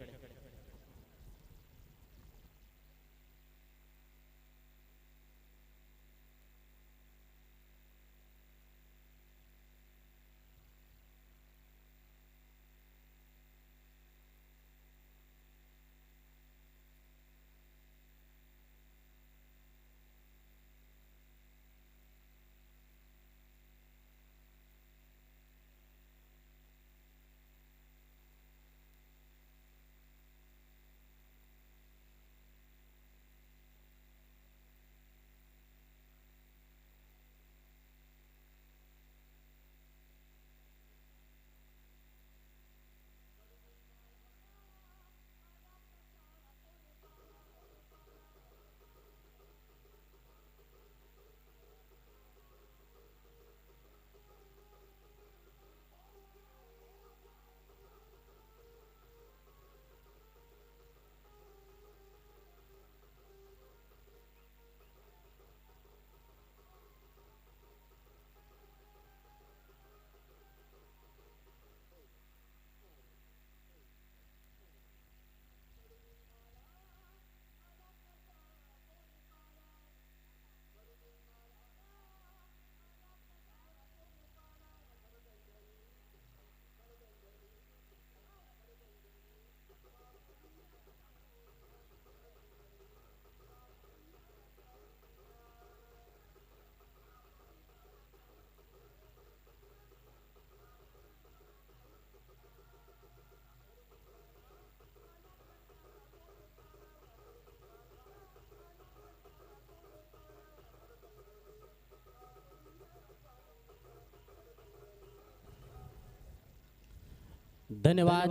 धन्यवाद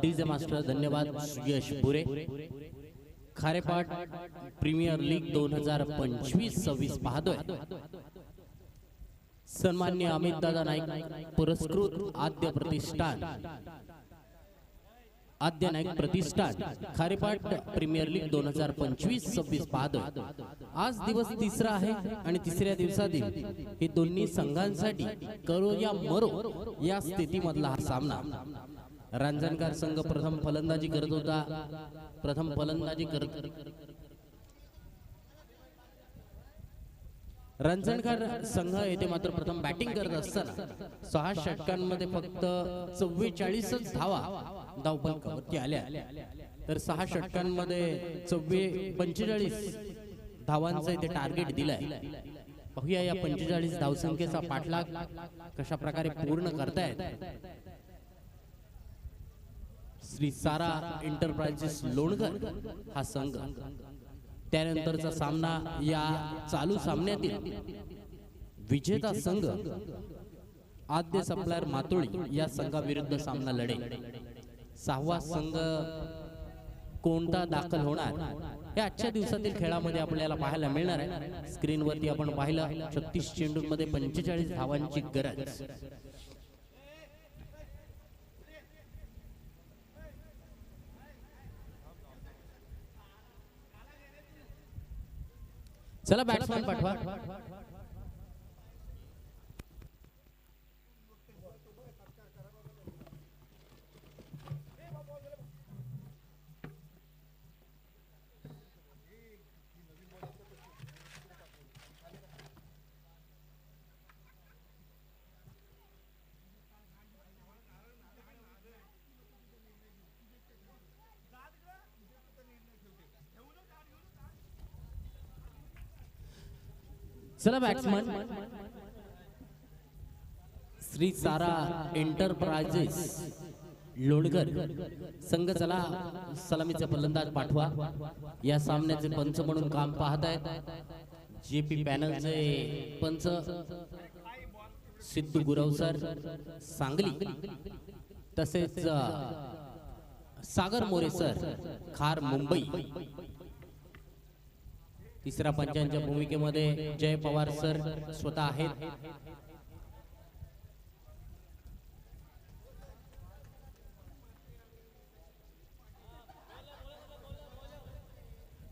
डीजे मास्टर, धन्यवाद यश बुरे. खारेपाट प्रीमियर लीग 2025-26 पाहतोय. सन्मान्य अमित दादा नाईक पुरस्कृत आद्य नाईक प्रतिष्ठान खारेपाट प्रीमियर लीग 2025-26 पाहतोय. आज दिवस तिसरा आहे आणि तिसऱ्या दिवसातील हे दोन्ही संघांसाठी करो या मरो या स्थितीमधला हा सामना. रांजणकर संघ प्रथम फलंदाजी करत होता. रणजणकर संघ येथे मात्र प्रथम बॅटिंग करत असताना 6 षटकांमध्ये फक्त 44 धावा धावफलकावरती आल्या. तर 6 षटकांमध्ये 45 धावांचं इथे टार्गेट दिलंय. पाहूया या 45 धावसंख्येचा पाठलाग कशा प्रकारे पूर्ण करतायत श्री सारा एंटरप्राइजेस लोणकर हा संघ. त्यानंतरचा सामना या चालू सामन्यातील विजेता संघ आद्य सप्लायर मातोळी या संघाविरुद्ध सामना लढेल. 6वा संघ कोणता दाखल होणार हे आजच्या दिवसातील खेळामध्ये आपल्याला पाहायला मिळणार आहे. स्क्रीनवरती आपण पाहिलं 36 चेंडूंमध्ये 45 धावांची गरज. चला बॅट्समॅन पाठवा. चला बॅट्समन श्री सारा एंटरप्राइजेस लोणकर संघ चला सलामीचे फलंदाज पाठवा. या सामन्याचे पंच म्हणून काम पाहत आहेत जेपी पॅनलचे पंच सिद्धू गुरव सर सांगली, तसेच सागर मोरे सर खार मुंबई. तिसऱ्या पंचांच्या भूमिकेमध्ये जय पवार सर स्वतः आहेत.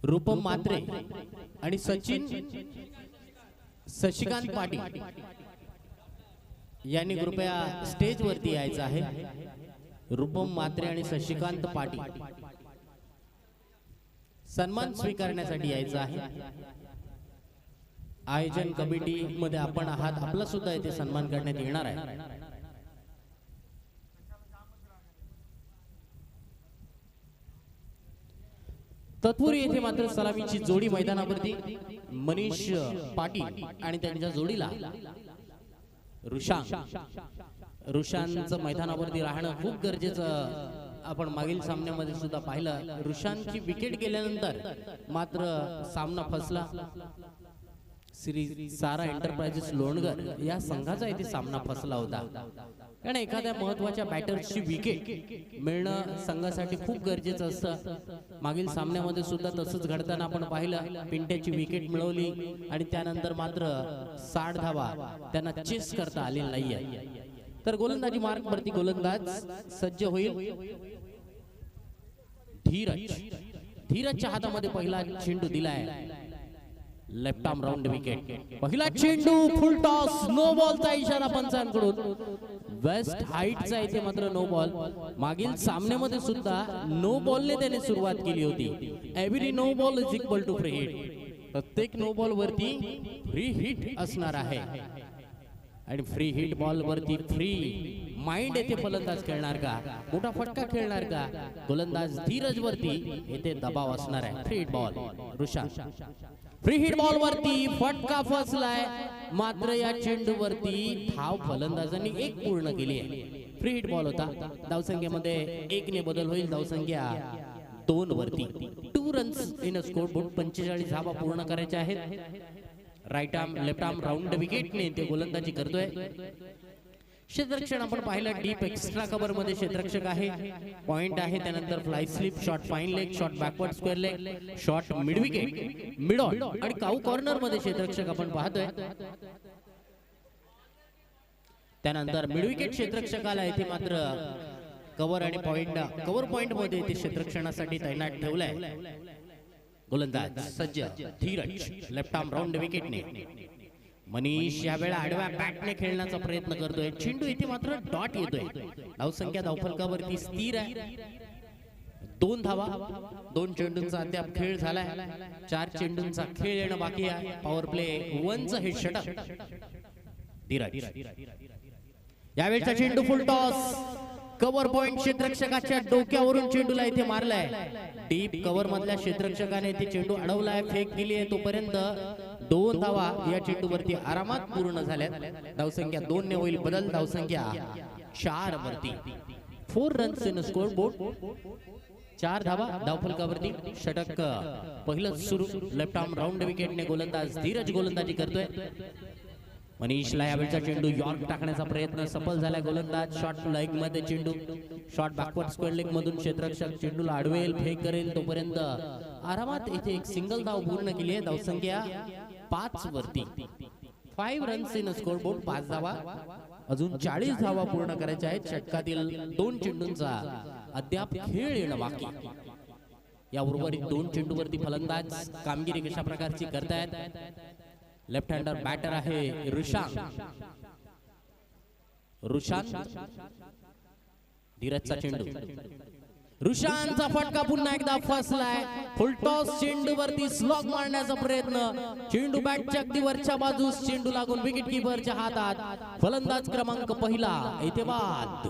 रूपम मात्रे आणि सचिन शशिकांत पाटील यांनी कृपया स्टेज वरती यायचं आहे. रूपम मात्रे आणि शशिकांत पाटील सन्मान स्वीकारण्यासाठी यायचं आहे. आयोजन कमिटी मध्ये आपण आहात, आपला सुद्धा इथे सन्मान करण्यात येणार आहे. तत्पूर्वी येथे मात्र सलामीची जोडी मैदानावरती मनीष पाटील आणि त्यांच्या जोडीला रुशांचं मैदानावरती राहणं खूप गरजेचं. आपण मागील सामन्यामध्ये सुद्धा पाहिलं, रुशांची विकेट गेल्यानंतर मात्र सामना फसला. श्री सारा एंटरप्राइजेस लोणगर या संघाचा इथे सामना फसला होता, कारण एखाद्या महत्वाच्या बॅटरची विकेट मिळणं संघासाठी खूप गरजेचं असतं. मागील सामन्यामध्ये सुद्धा तसंच घडताना आपण पाहिलं, पिंट्याची विकेट मिळवली आणि त्यानंतर मात्र 60 धावा त्यांना चेस करता आलेला नाहीये. तर गोलंदाजी मार्क वरती गोलंदाज सज्ज होईल. धीरजच्या हातामध्ये पहिला चेंडू दिलाय, लेफ्ट आर्म राऊंड विकेट. पहिला चेंडू फुल टॉस, नो बॉलचा इशारा पंचांकडून. वेस्ट हाईटचा इथे मात्र नो बॉल. मागील सामन्यामध्ये सुद्धा नो बॉलने त्याने सुरुवात केली होती. Every no ball is equal to free hit. प्रत्येक नो बॉल वरती फ्री हिट असणार आहे आणि फ्री हिट बॉल वरती फ्री माइंड येथे फलंदाज खेळणार का, मोठा फटका खेळणार का, गोलंदाज धीरज वरती येथे दबाव असणार आहे. Free hit ball Rushan. Free hit ball वरती फटका फसलाय, मात्र या चेंडू वरती धाव फलंदाजांनी एक पूर्ण केली आहे. फ्री हिट बॉल होता. धावसंख्येमध्ये 1 ने बदल होईल. धावसंख्या 2 वरती. 2 runs in a scoreboard. 45 धावा पूर्ण करायच्या आहेत. राईट आर्म लेफ्ट आर्म राऊंड विकेटने ते गोलंदाजी करतोय. क्षेत्ररक्षण आपण पाहिलं, डीप एक्स्ट्रा कव्हर मध्ये क्षेत्ररक्षक आहे. पॉइंट आहे, त्यानंतर fly slip, shot fine leg, shot backward square leg, shot mid wicket, mid on आणि काऊ कॉर्नर मध्ये क्षेत्ररक्षक आपण पाहतोय. त्यानंतर मिड विकेट क्षेत्ररक्षकाला इथे मात्र कव्हर आणि पॉइंट, कव्हर पॉइंट मध्ये इथे क्षेत्ररक्षणासाठी तैनात ठेवलाय. गोलंदाज सज्ज धीरज लेफ्ट आर्म राऊंड विकेटने. मनीष यावेळा आडव्या बॅटने खेळण्याचा प्रयत्न करतोय. चेंडू इथे मात्र डॉट येतोय. धावसंख्या धावफलकावरती स्थिर आहे. 2 धावा. 2 चेंडूंचा अद्याप खेळ झालाय. 4 चेंडूंचा खेळ येणं बाकी आहे. पॉवर प्ले 1चं हे षटक. धीरज यावेळचा चेंडू फुल टॉस. कव्हर पॉइंट क्षेत्ररक्षकाच्या डोक्यावरून चेंडूला इथे मारलाय. डीप कव्हर मधल्या क्षेत्ररक्षकाने इथे चेंडू अडवलाय, फेक केली आहे. तोपर्यंत 2 धावा या चेंडूवरती आरामात पूर्ण झाल्यात. धावसंख्या 2 ने होईल बदल. धावसंख्या 4 वरती. 4 रन्स इन स्कोर बोर्ड. 4 धावा धावफलकावरती. षटक पहिलं सुरू. लेफ्ट आर्म राऊंड विकेटने गोलंदाज धीरज गोलंदाजी करतोय. मनीषला यावेळचा चेंडू यॉर्क टाकण्याचा प्रयत्न सफल झाला. गोलंदाज शॉट लेग मध्ये चेंडू, शॉट बॅकवर्ड स्क्वेअर लेग मधून क्षेत्ररक्षक चेंडूला अडवेल, फेक करेल. तोपर्यंत आरामात इथे एक सिंगल धाव पूर्ण केली आहे. धावसंख्या 5 वरती. 5 रन्स इन स्कोर बोर्ड. 5 धावा. अजून 40 धावा पूर्ण करायच्या आहेत. षटकातील 2 चेंडूंचा अद्याप खेळ येणं बाकी. या उर्वरित 2 चेंडूवरती फलंदाज कामगिरी कशा प्रकारची करतायत. लेफ्ट हँडर बॅटर आहे रुशांत. धीरजचा चेंडू. रुशांतचा फटका पुन्हा एकदा फसलाय. फुलटॉस चेंडू वरती स्लॉग मारण्याचा प्रयत्न. चेंडू बॅटच्या अगदी वरच्या बाजूस चेंडू लागून विकेट किपरच्या हातात. फलंदाज क्रमांक पहिला इथे बाद.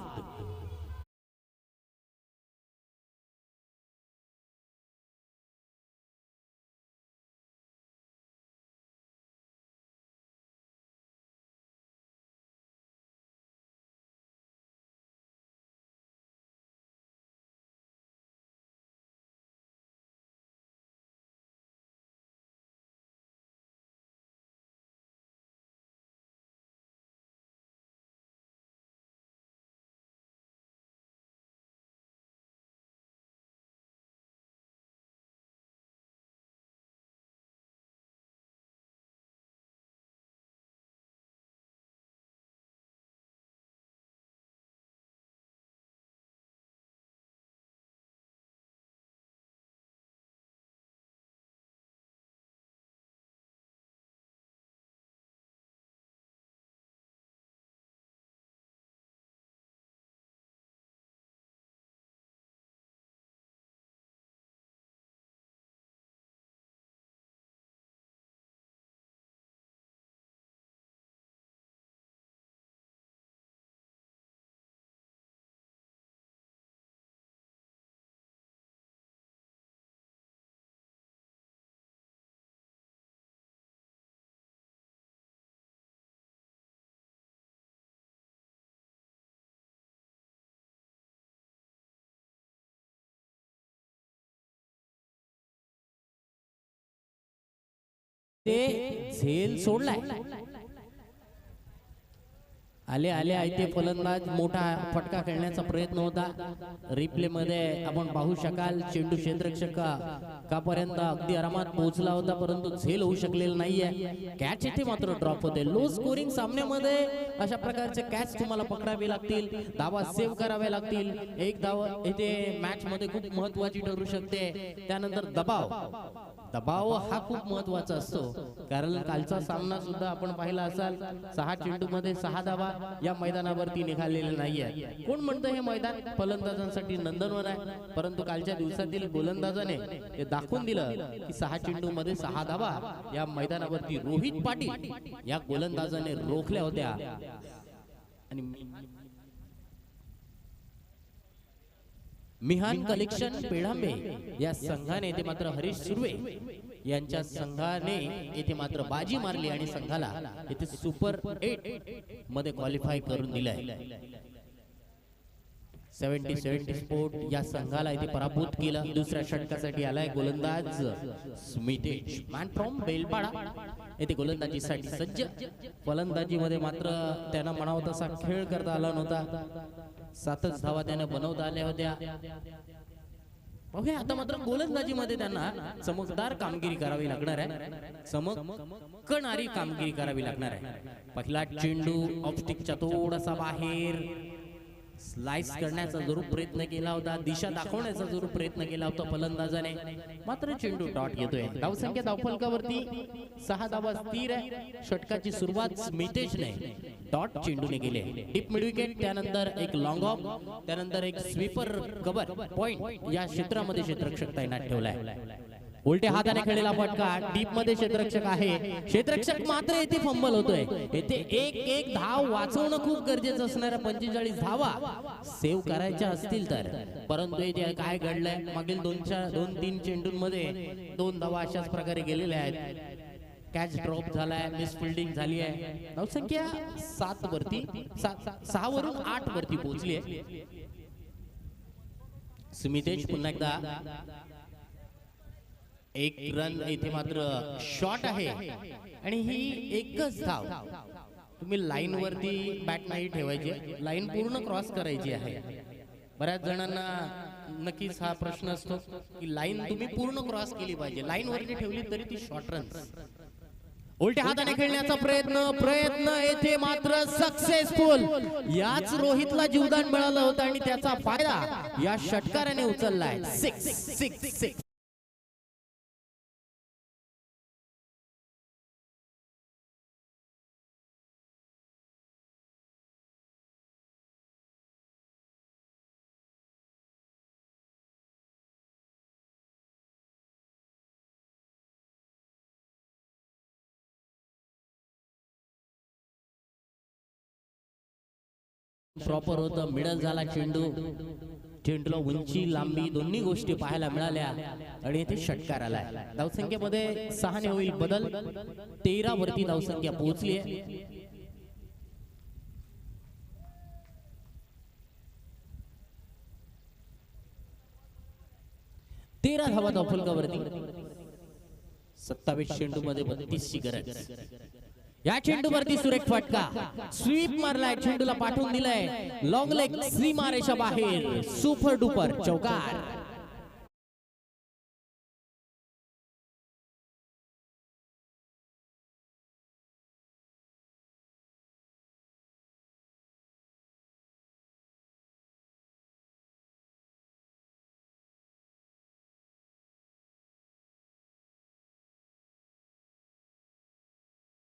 ते झेल सोडलाय. आले आले आयते फलंदाज मोठा फटका खेळण्याचा प्रयत्न होता. रिप्ले मध्ये आपण पाहू शकाल चेंडू क्षेत्ररक्षका पर्यंत अगदी आरामात पोहोचला होता, परंतु झेल होऊ शकलेला नाहीये. कॅच इथे मात्र ड्रॉप होते. लो स्कोरिंग सामन्यामध्ये अशा प्रकारचे कॅच तुम्हाला पकडावे लागतील, धावा सेव्ह कराव्या लागतील. एक धाव इथे मॅच मध्ये खूप महत्वाची ठरू शकते. त्यानंतर दबाव हा खूप महत्वाचा असतो, कारण कालचा सामना सुद्धा आपण पाहिला असाल. 6 चेंडू मध्ये 6 धावा या मैदानावरती निघालेले नाहीये. कोण म्हणतं हे मैदान फलंदाजांसाठी नंदनवन आहे, परंतु कालच्या दिवसातील गोलंदाजाने हे दाखवून दिलं की 6 चेंडू मध्ये 6 धावा या मैदानावरती रोहित पाटील या गोलंदाजाने रोखल्या होत्या. आणि मिहान कलेक्शन पेढांबे या संघाने येथे मात्र हरीश सुर्वे यांच्या संघाने येथे मात्र बाजी मारली आणि संघाला येथे सुपर 8 मध्ये क्वालिफाय करून दिलंय. 70 स्पोर्ट या संघाला इथे पराभूत केलं. दुसऱ्या षटकासाठी आलाय गोलंदाज स्मितेश मॅन फ्रॉम बेलपाडा. येथे गोलंदाजीसाठी सज्ज. फलंदाजीमध्ये मात्र त्यांना म्हणावं तसा खेळ करता आला नव्हता. 7च धावा त्याने बनवता आल्या होत्या. आता मात्र गोलंदाजीमध्ये त्यांना चमकदार कामगिरी करावी लागणार आहे, चमकणारी कामगिरी करावी लागणार आहे. पहिला चेंडू ऑफस्टिकच्या थोडासा बाहेर स्लाइस करण्याचा जरूर प्रयत्न केला होता, दिशा दाखवण्याचा जरूर प्रयत्न केला होता फलंदाजाने, मात्र चेंडू डॉट येतोय. धावसंख्या धावफलकावरती 6 धावा स्थिर आहे. षटकाची सुरुवात स्मितेशने डॉट चेंडूने केली. डीप मिड विकेट, त्यानंतर एक लॉंग ऑफ, त्यानंतर एक स्वीपर कव्हर पॉइंट या क्षेत्रामध्ये क्षेत्ररक्षक तैनात ठेवलाय. उलट्या हाताने खेळलेला फटका, डीप मध्ये क्षेत्ररक्षक आहे. क्षेत्ररक्षक मात्र येथे फंबल होतोय. येथे एक धाव वाचवणं खूप गरजेचं असणाऱ्या 45 धावा सेव्ह करायच्या असतील तर, परंतु येथे काय घडलंय, मागील 2-3 चेंडूंमध्ये 2 धावा अशाच प्रकारे गेलेल्या आहेत. कॅच ड्रॉप झालाय, मिस फिल्डिंग झाली आहे. धावसंख्या 7 वरती 6 वरून 8 वरती पोहोचली आहे. स्मितेश पुन्हा एकदा एक रन इथे मात्र शॉट आहे आणि ही एकच धाव. तुम्ही लाईन वरती बॅट नाही ठेवायची, लाईन पूर्ण क्रॉस करायची आहे. बऱ्याच जणांना नक्कीच हा प्रश्न असतो की लाईन तुम्ही पूर्ण क्रॉस केली पाहिजे, लाईन वरती ठेवली तरी ती शॉर्ट रन. उलट्या हाताने खेळण्याचा प्रयत्न येथे मात्र सक्सेसफुल. याच रोहितला जीवदान मिळालं होतं आणि त्याचा फायदा या षटकाराने उचललाय. 6 प्रॉपर होतं. मिडल झाला चेंडूला उंची लांबी दोन्ही गोष्टी पाहायला मिळाल्या आणि इथे षटकार आलाय. धावसंख्येमध्ये 6 ने होईल बदल. 13 वरती धावसंख्या पोहोचली आहे. तेरा धावा धावफलकावरती. 27 चेंडू मध्ये 32 ची गरज. या चेंडूवरती सुरेख फटका, स्वीप मारलाय, चेंडूला पाठवून दिलाय लॉंग लेग सीमारेषा बाहेर. सुपर डुपर चौकार.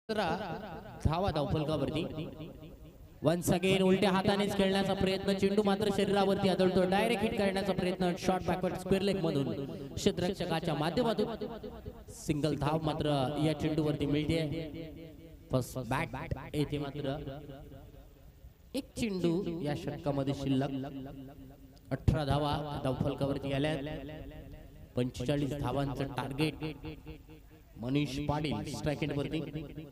धावा धावफलकावरती. वन्स अगेन उलट्या हातानेच खेळण्याचा प्रयत्न, चेंडू मात्र शरीरावरती आदळतो. डायरेक्ट हिट करण्याचा प्रयत्न, शॉट बॅकवर्ड स्क्वेअर लेग मधून क्षेत्ररक्षकाच्या माध्यमातून सिंगल धाव मात्र या चेंडूवरती मिळते. फर्स्ट बॅट येथे मात्र एक चेंडू या षटकामध्ये शिल्लक. 18 धावा धावफलकावरती आल्या. 45 धावांचं target. Manish Patil strike end वरती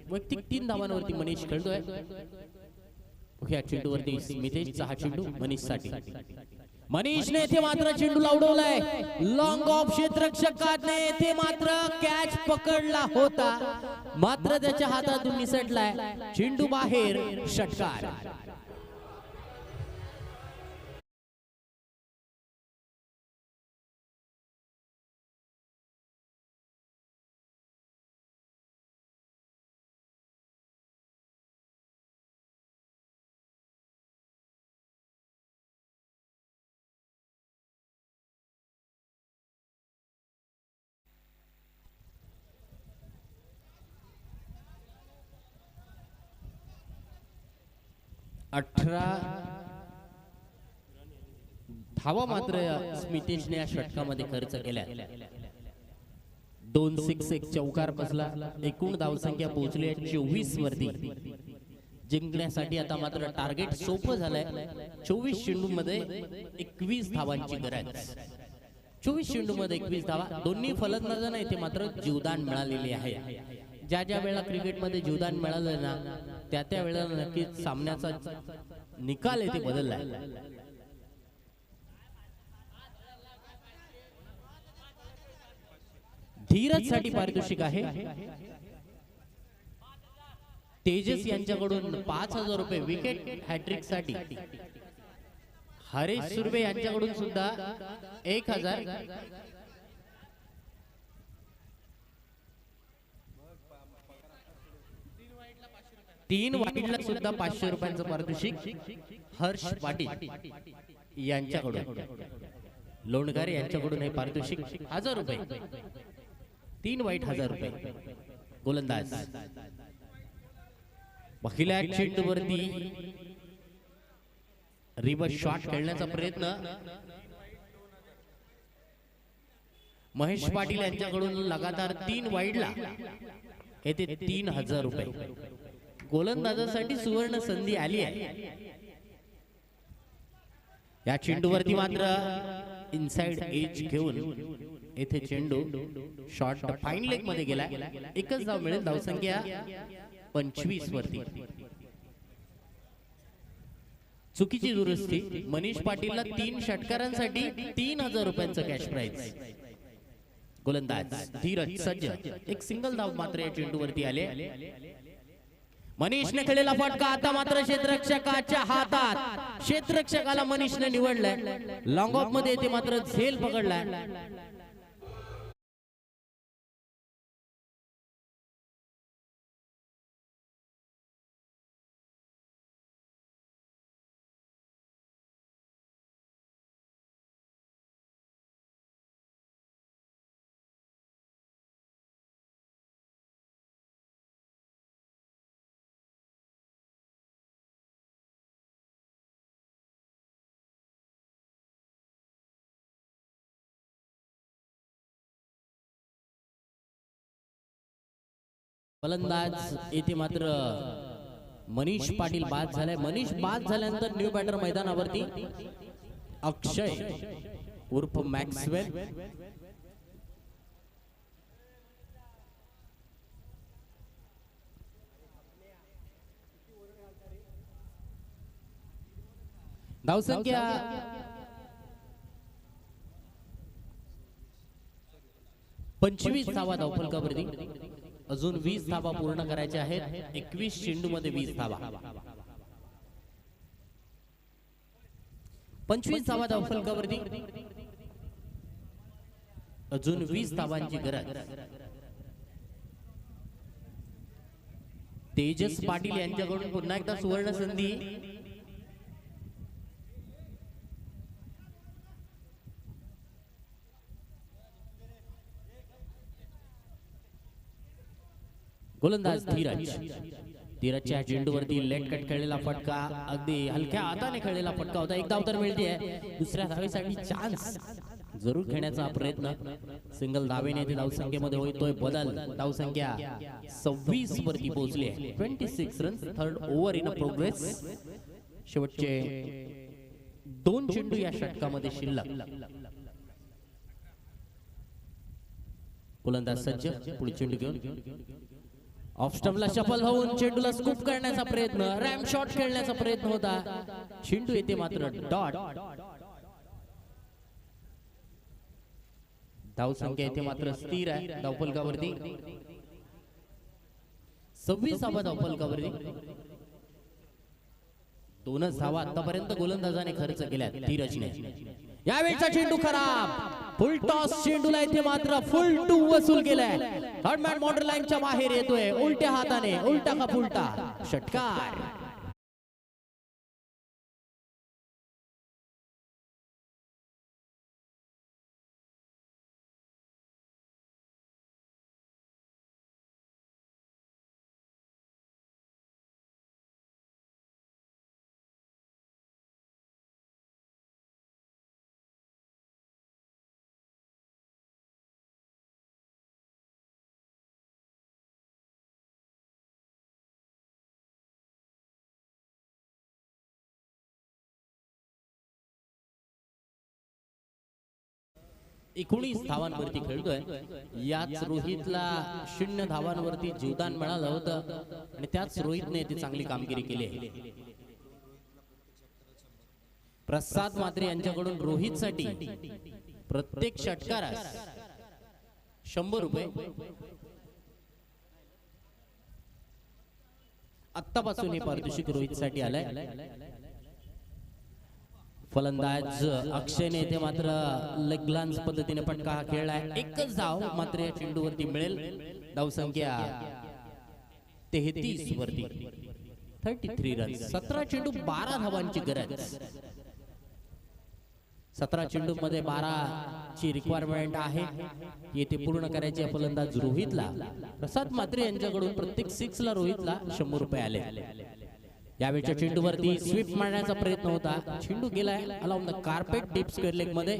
वैयक्तिक 3 धावांवरती मनीष खेळतोय. या चेंडूवरती स्मितेशचा हा चेंडू मनीष साठी. मनीषने येथे मात्र चेंडूला उडवलाय. लॉंग ऑफ क्षेत्ररक्षकाने येथे मात्र कॅच पकडला होता, मात्र त्याच्या हातातून निसटलाय. चेंडू बाहेर, षटकार. अठरा धावा मात्र स्मितेशने या षटकामध्ये खर्च केल्या. 2 सिक्स 1 चौकार बसला. एकूण धावसंख्या पोहोचली आहे 24 वरती. जिंकण्यासाठी आता मात्र टार्गेट सोपं झालंय. 24 चेंडू मध्ये 21 धावांची गरज. 24 चेंडू मध्ये 21 धावा. दोन्ही फलंदाजांना इथे मात्र जीवदान मिळालेले आहे. ज्या ज्या वेळा क्रिकेटमध्ये जीवदान मिळालं ना, त्या त्या वेळेला नक्कीच सामन्याचा निकाल येथे बदललाय. धीरज साठी पारितोषिक आहे. तेजस यांच्याकडून 5,000 रुपये विकेट हॅट्रिक साठी. हरेश सुर्वे यांच्याकडून सुद्धा 1,000. तीन वाईडला सुद्धा 500 रुपयांचं पारितोषिक हर्ष पाटील यांच्याकडून. लोणगार यांच्याकडून हे पारितोषिक 1,000 रुपये. 3 वाईट 1,000 रुपये. गोलंदाज पहिल्या चेंडूवरती रिव्हर्स शॉट खेळण्याचा प्रयत्न. महेश पाटील यांच्याकडून लगातार 3 वाईडला येथे 3,000 रुपये. गोलंदाजासाठी सुवर्ण संधी आली आहे. या चेंडूवरती मात्र इनसाइड एज घेऊन येथे चेंडू शॉट फाईन लेग मध्ये गेला. एकच धाव मिळेल. धावसंख्या 25 वरती. चुकीची दुरुस्ती. मनीष पाटीलला 3 षटकारांसाठी 3,000 रुपयांचं कॅश प्राइज. गोलंदाज धीरज सज्ज. एक सिंगल धाव मात्र या चेंडूवरती आले. मनीषने खेळलेला फटका आता मात्र क्षेत्ररक्षकाच्या हातात. क्षेत्ररक्षकाला मनीषने निवडलाय. लॉंग ऑफ मध्ये ते मात्र झेल पकडलाय. फलंदाज येथे मात्र मनीष पाटील बाद झालाय. मनीष बाद झाल्यानंतर न्यू बॅटर मैदानावरती अक्षय उर्फ मॅक्सवेल. धावसंख्या 25 धावा धावफलकावरती. अजून 20 धावा पूर्ण करायच्या आहेत. 21 चेंडू मध्ये 20 धावा. 25 धावा धावफलकावरती. अजून 20 धावांची गरज. तेजस पाटील यांच्याकडून पुन्हा एकदा सुवर्ण संधी. गोलंदाज धीरज. धीरजच्या चेंडूवरती लेट कट खेळलेला फटका. अगदी हलक्या हाताने खेळलेला फटका होता. एक धाव तर मिळते. दुसऱ्या धावेसाठी चान्स जरूर घेण्याचा प्रयत्न. सिंगल धावेने ते धावसंख्येमध्ये होतोय बदल. धावसंख्या 26 वरती पोहोचली आहे. 26 runs. Third over in progress. शेवटचे 2 चेंडू या षटकामध्ये शिल्लक. गोलंदाज सज्ज. पुढे चेंडू घेऊन ऑफ स्टंपला शफल होऊन चेंडूला स्कूप करण्याचा प्रयत्न. रॅम शॉट खेळण्याचा प्रयत्न होता. चेंडू येते मात्र डॉट. धावसंख्या इथे मात्र स्थिर आहे धावफलकावरती. 26 धावफलकावरती. 2च धावा आतापर्यंत गोलंदाजाने खर्च केल्या धीरजने. यावेळचा चेंडू खराब. फुल टॉस चेंडूला इथे मात्र फुल टू वसूल केलाय. थर्ड मॅन बॉर्डर लाईनच्या बाहेर येतोय उलट्या हाताने. उलटा का फुलटा षटकार. एकोणीस धावांवरती खेळतोय. याच रोहितला 0 धावांवरती जीवदान मिळालं होतं आणि त्याच रोहितने ती चांगली कामगिरी केली आहे. प्रसाद मात्रे यांच्याकडून रोहितसाठी प्रत्येक षटकारास 100 रुपये आत्तापासून हे पारितोषिक रोहितसाठी आलंय. फलंदाज अक्षयने इथे मात्र लेग ग्लान्स पद्धतीने फटका हा खेळलाय. एकच धाव मात्र या चेंडूवरती मिळेल. धावसंख्या 33 वरती. 33 रन. 17 चेंडू 12 धावांची गरज. 17 चेंडू मध्ये 12 ची रिक्वायरमेंट आहे. येथे पूर्ण करायची फलंदाज रोहितला. प्रसाद मात्रे यांच्याकडून प्रत्येक 6 ला रोहितला 100 रुपये आले. यावेळच्या चेंडूवरती स्वीप मारण्याचा प्रयत्न होता. चेंडू गेलाय along the carpet deep square leg मध्ये.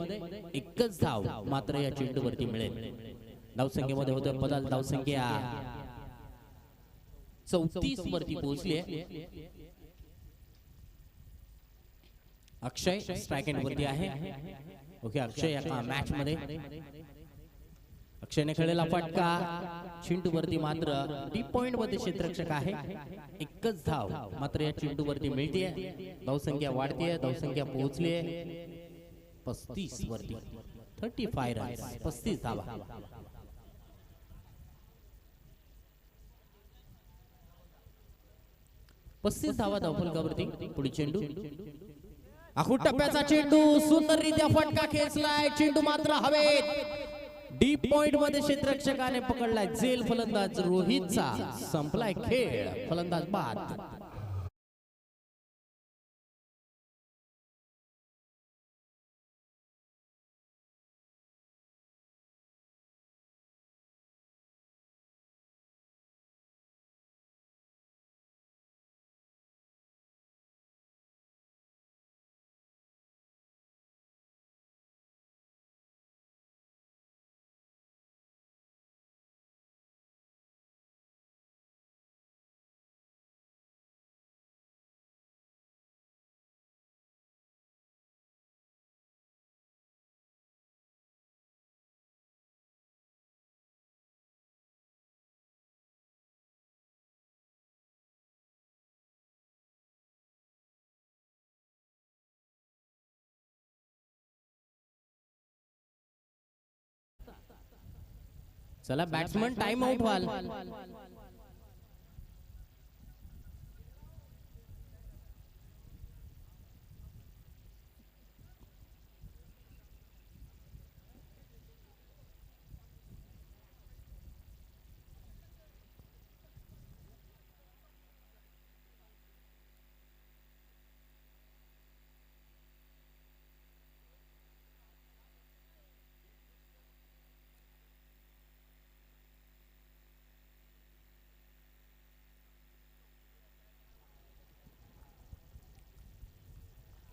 एकच धाव मात्र या चेंडूवरती मिळेल. धावसंख्येमध्ये होतं बदल. धावसंख्या 34 वरती पोहोचली आहे. अक्षय स्ट्राइक एंड वरती आहे. ओके अक्षय या मॅच मध्ये अक्षयने खेळलेला फटका चेंडू वरती मात्र डीप पॉइंट मध्ये क्षेत्ररक्षक आहे. एकच धाव मात्र या चेंडू वरती मिळते. धावसंख्या वाढते. धावसंख्या पोहोचली आहे 35 वरती. 35 रन. 35 धावा. पस्तीस धावा धावफलकावरती. पुढे चेंडू आखूड टप्प्याचा चेंडू सुंदररित्या फटका खेचलाय. चेंडू मात्र हवेत. डीप पॉइंट मध्ये क्षेत्ररक्षकाने पकडलाय. झेल फलंदाज रोहितचा. संपलाय खेळ. फलंदाज बाद. चला बॅट्समन टाइम आउट व्हाल.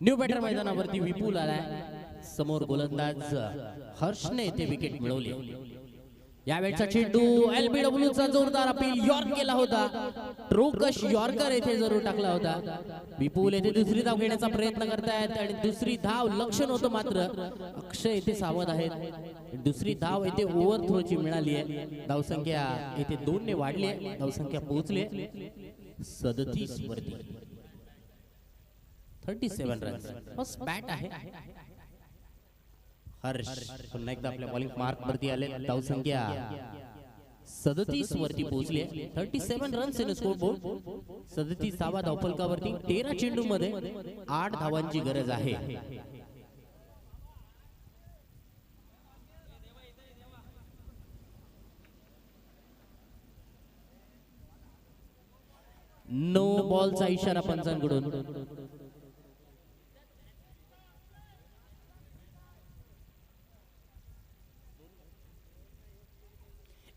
न्यू बॅटर मैदानावरती विपुल आलाय. समोर गोलंदाज हर्षने इथे विकेट मिळवली. यावेळचा चेंडू LBW चा जोरदार अपील यॉर्क केला होता. ट्रोकश यॉर्कर येथे जरूर टाकला होता. विपुल येथे दुसरी धाव घेण्याचा प्रयत्न करतायत आणि दुसरी धाव लक्ष नव्हतं मात्र अक्षय येथे सावध आहेत. दुसरी धाव येथे ओव्हर थ्रोची मिळाली आहे. धावसंख्या येथे 2 ने वाढली आहे. धावसंख्या पोहोचली 37 वरती. 37 रन. फर्स्ट बॅट आहे. हर्ष पुन्हा एकदा आपल्या बॉलिंग मार्क वरती आले. धाव संख्या 37 वरती पोहोचली. 37 रन्स इन स्कोर बोर्ड. 37 धावा धावफलकावरती. 13 चेंडू मध्ये 8 धावांची गरज आहे. नो बॉलचा इशारा पंचांकडून.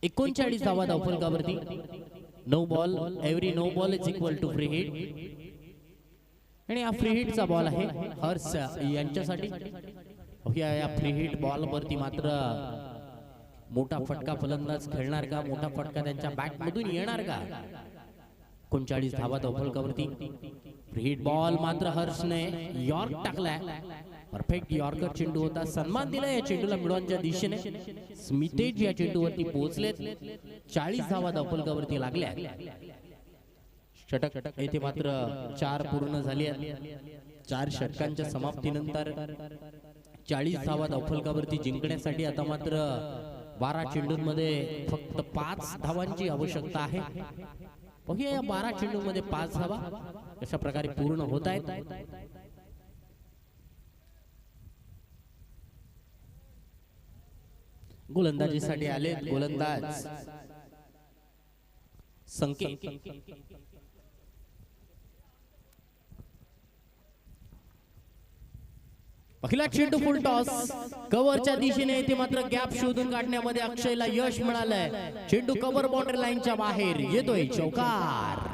39 धावा धावफलकावरती. No ball. Every no ball is equal to free hit. आणि हा फ्री हिटचा बॉल आहे हर्ष यांच्यासाठी. या फ्री हिट बॉल वरती मात्र मोठा फटका फलंदाज खेळणार का? मोठा फटका त्यांच्या बॅट मधून येणार का? 39 धावा धावफलकावरती. फ्री हिट बॉल मात्र हर्षने यॉर्क टाकलाय. परफेक्ट यॉर्कर चेंडू होता. सन्मान दिला या चेंडूला मिडॉनच्या दिशेने. स्मितेज या चेंडूवरती पोहोचलेत. 40 धावा धावफलकावरती लागल्या. षटक येथे मात्र 4 पूर्ण झाली आहेत. 4 षटकांच्या समाप्तीनंतर 40 धावा धावफलकावरती जिंकण्यासाठी आता मात्र 12 चेंडूंमध्ये फक्त 5 धावांची आवश्यकता आहे. बघूया या 12 चेंडूंमध्ये 5 धावा कशा प्रकारे पूर्ण होत आहेत. गोलंदाजीसाठी आले गोलंदाज संकेत. पहिला चेंडू फुल टॉस. कव्हरच्या दिशेने येथे मात्र गॅप शोधून काढण्यामध्ये अक्षयला यश मिळालंय. चेंडू कव्हर बाउंड्री लाईनच्या बाहेर येतोय. चौकार.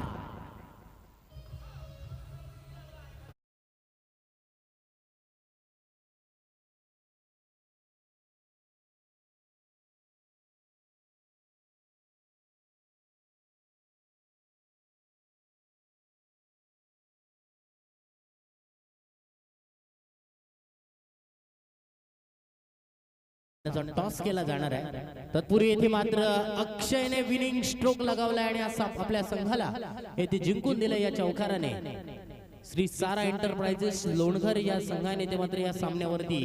टॉस केला जाणार आहे. तत्पूर्वी येथे मात्र अक्षयने विनिंग स्ट्रोक लगावलाय आणि आपल्या संघाला येथे जिंकून दिलं या चौकाराने. श्री सारा एंटरप्राइजेस लोणघर या संघाने ते मात्र या सामन्यावरती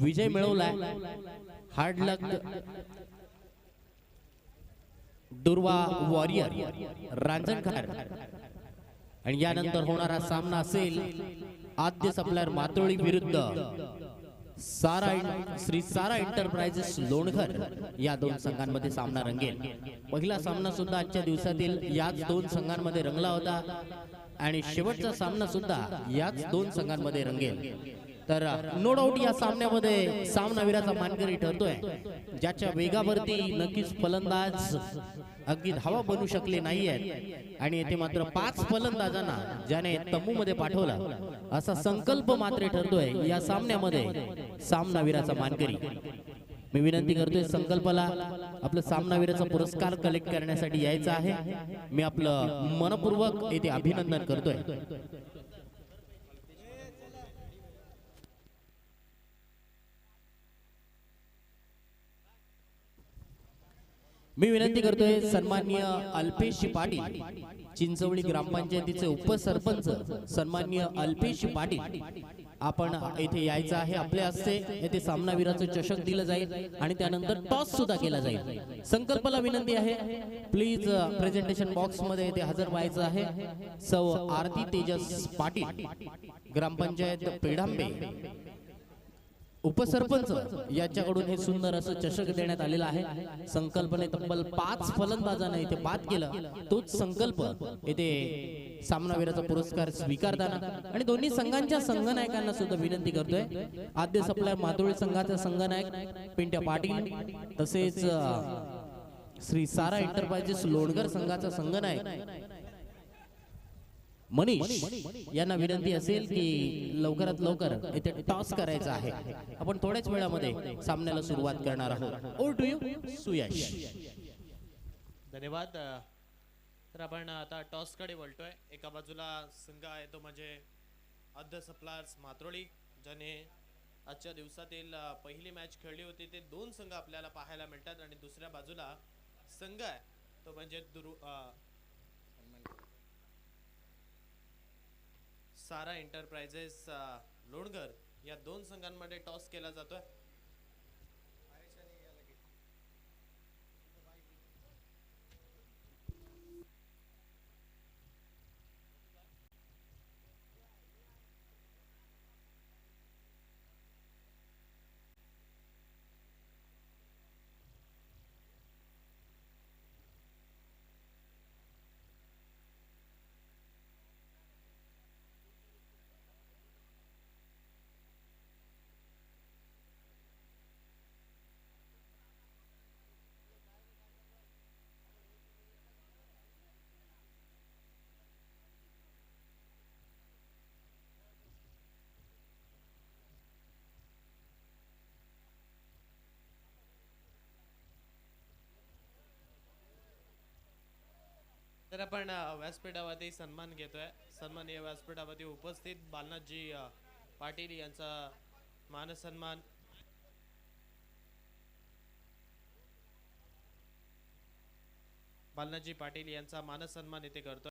विजय मिळवलाय. हार्ड लक दुर्वा वॉरियर रांजणकर. आणि यानंतर होणारा सामना असेल आद्य सप्लायर मातोळी विरुद्ध श्री सारा एंटरप्राइजेस लोणघर या 2 संघांमध्ये सामना रंगेल. पहिला सामना सुद्धा आजच्या दिवसातील याच 2 संघांमध्ये रंगला होता आणि शेवटचा सामना सुद्धा याच 2 संघांमध्ये रंगेल. तर नो डाऊट या सामन्यामध्ये सामनावीराचा मानकरी ठरतोय ज्याच्या वेगावरती नक्कीच फलंदाज अगदी धावा बनू शकले नाहीयेत. आणि येथे मात्र 5 फलंदाजांना ज्याने तंबू मध्ये पाठवलं असा संकल्प मात्र ठरतोय या सामन्यामध्ये सामनावीराचा मानकरी. मी विनंती करतोय संकल्पाला आपलं सामनावीराचा पुरस्कार कलेक्ट करण्यासाठी यायचं आहे. मी आपलं मनपूर्वक येथे अभिनंदन करतोय. मी विनंती करतोय सन्माननीय अल्पेश पाटील चिंचवली ग्रामपंचायतीचे उपसरपंच सन्माननीय अल्पेश पाटील आपण येथे यायचं आहे. आपल्या हस्ते येथे सामनावीराचं चषक दिलं जाईल आणि त्यानंतर टॉस सुद्धा केला जाईल. संकल्पाला विनंती आहे प्लीज प्रेझेंटेशन बॉक्स मध्ये येथे हजर व्हायचं आहे. सौ आरती तेजस पाटील ग्रामपंचायत पेढांबे उपसरपंच याच्याकडून हे सुंदर असं चषक देण्यात आलेलं आहे. संकल्पने तब्बल 5 फलंदाजांना इथे बाद केलं. तोच संकल्प येथे सामनावीराचा पुरस्कार स्वीकारताना आणि दोन्ही संघांच्या संघनायकांना सुद्धा विनंती करतोय. आद्य सप्लायर मातोळी संघाचा संघनायक पिंट्या पाटील तसेच श्री सारा एंटरप्राइजेस लोणघर संघाचा संघनायक मनीष यांना विनंती असेल की लवकरात लवकर इथे टॉस करायचा आहे. आपण थोड्याच वेळामध्ये सामन्याला सुरुवात करणार आहोत. Over to you Suyash. धन्यवाद. तर आपण आता टॉस कडे वळतोय. एका बाजूला संघ आहे तो म्हणजे आद्य सप्लायर्स मातोळी ज्याने आजच्या दिवसातील पहिली मॅच खेळली होती. ते 2 संघ आपल्याला पाहायला मिळतात आणि दुसऱ्या बाजूला संघ आहे तो म्हणजे सारा एंटरप्राइजेस लोणघर या 2 संघांमध्ये टॉस केला जातोय. तर आपण व्यासपीठावरती सन्मान घेतोय. सन्माननीय व्यासपीठावरती उपस्थित बालनाथजी पाटील यांचा मानसन्मान. बालनाथजी पाटील यांचा मानसन्मान इथे करतो.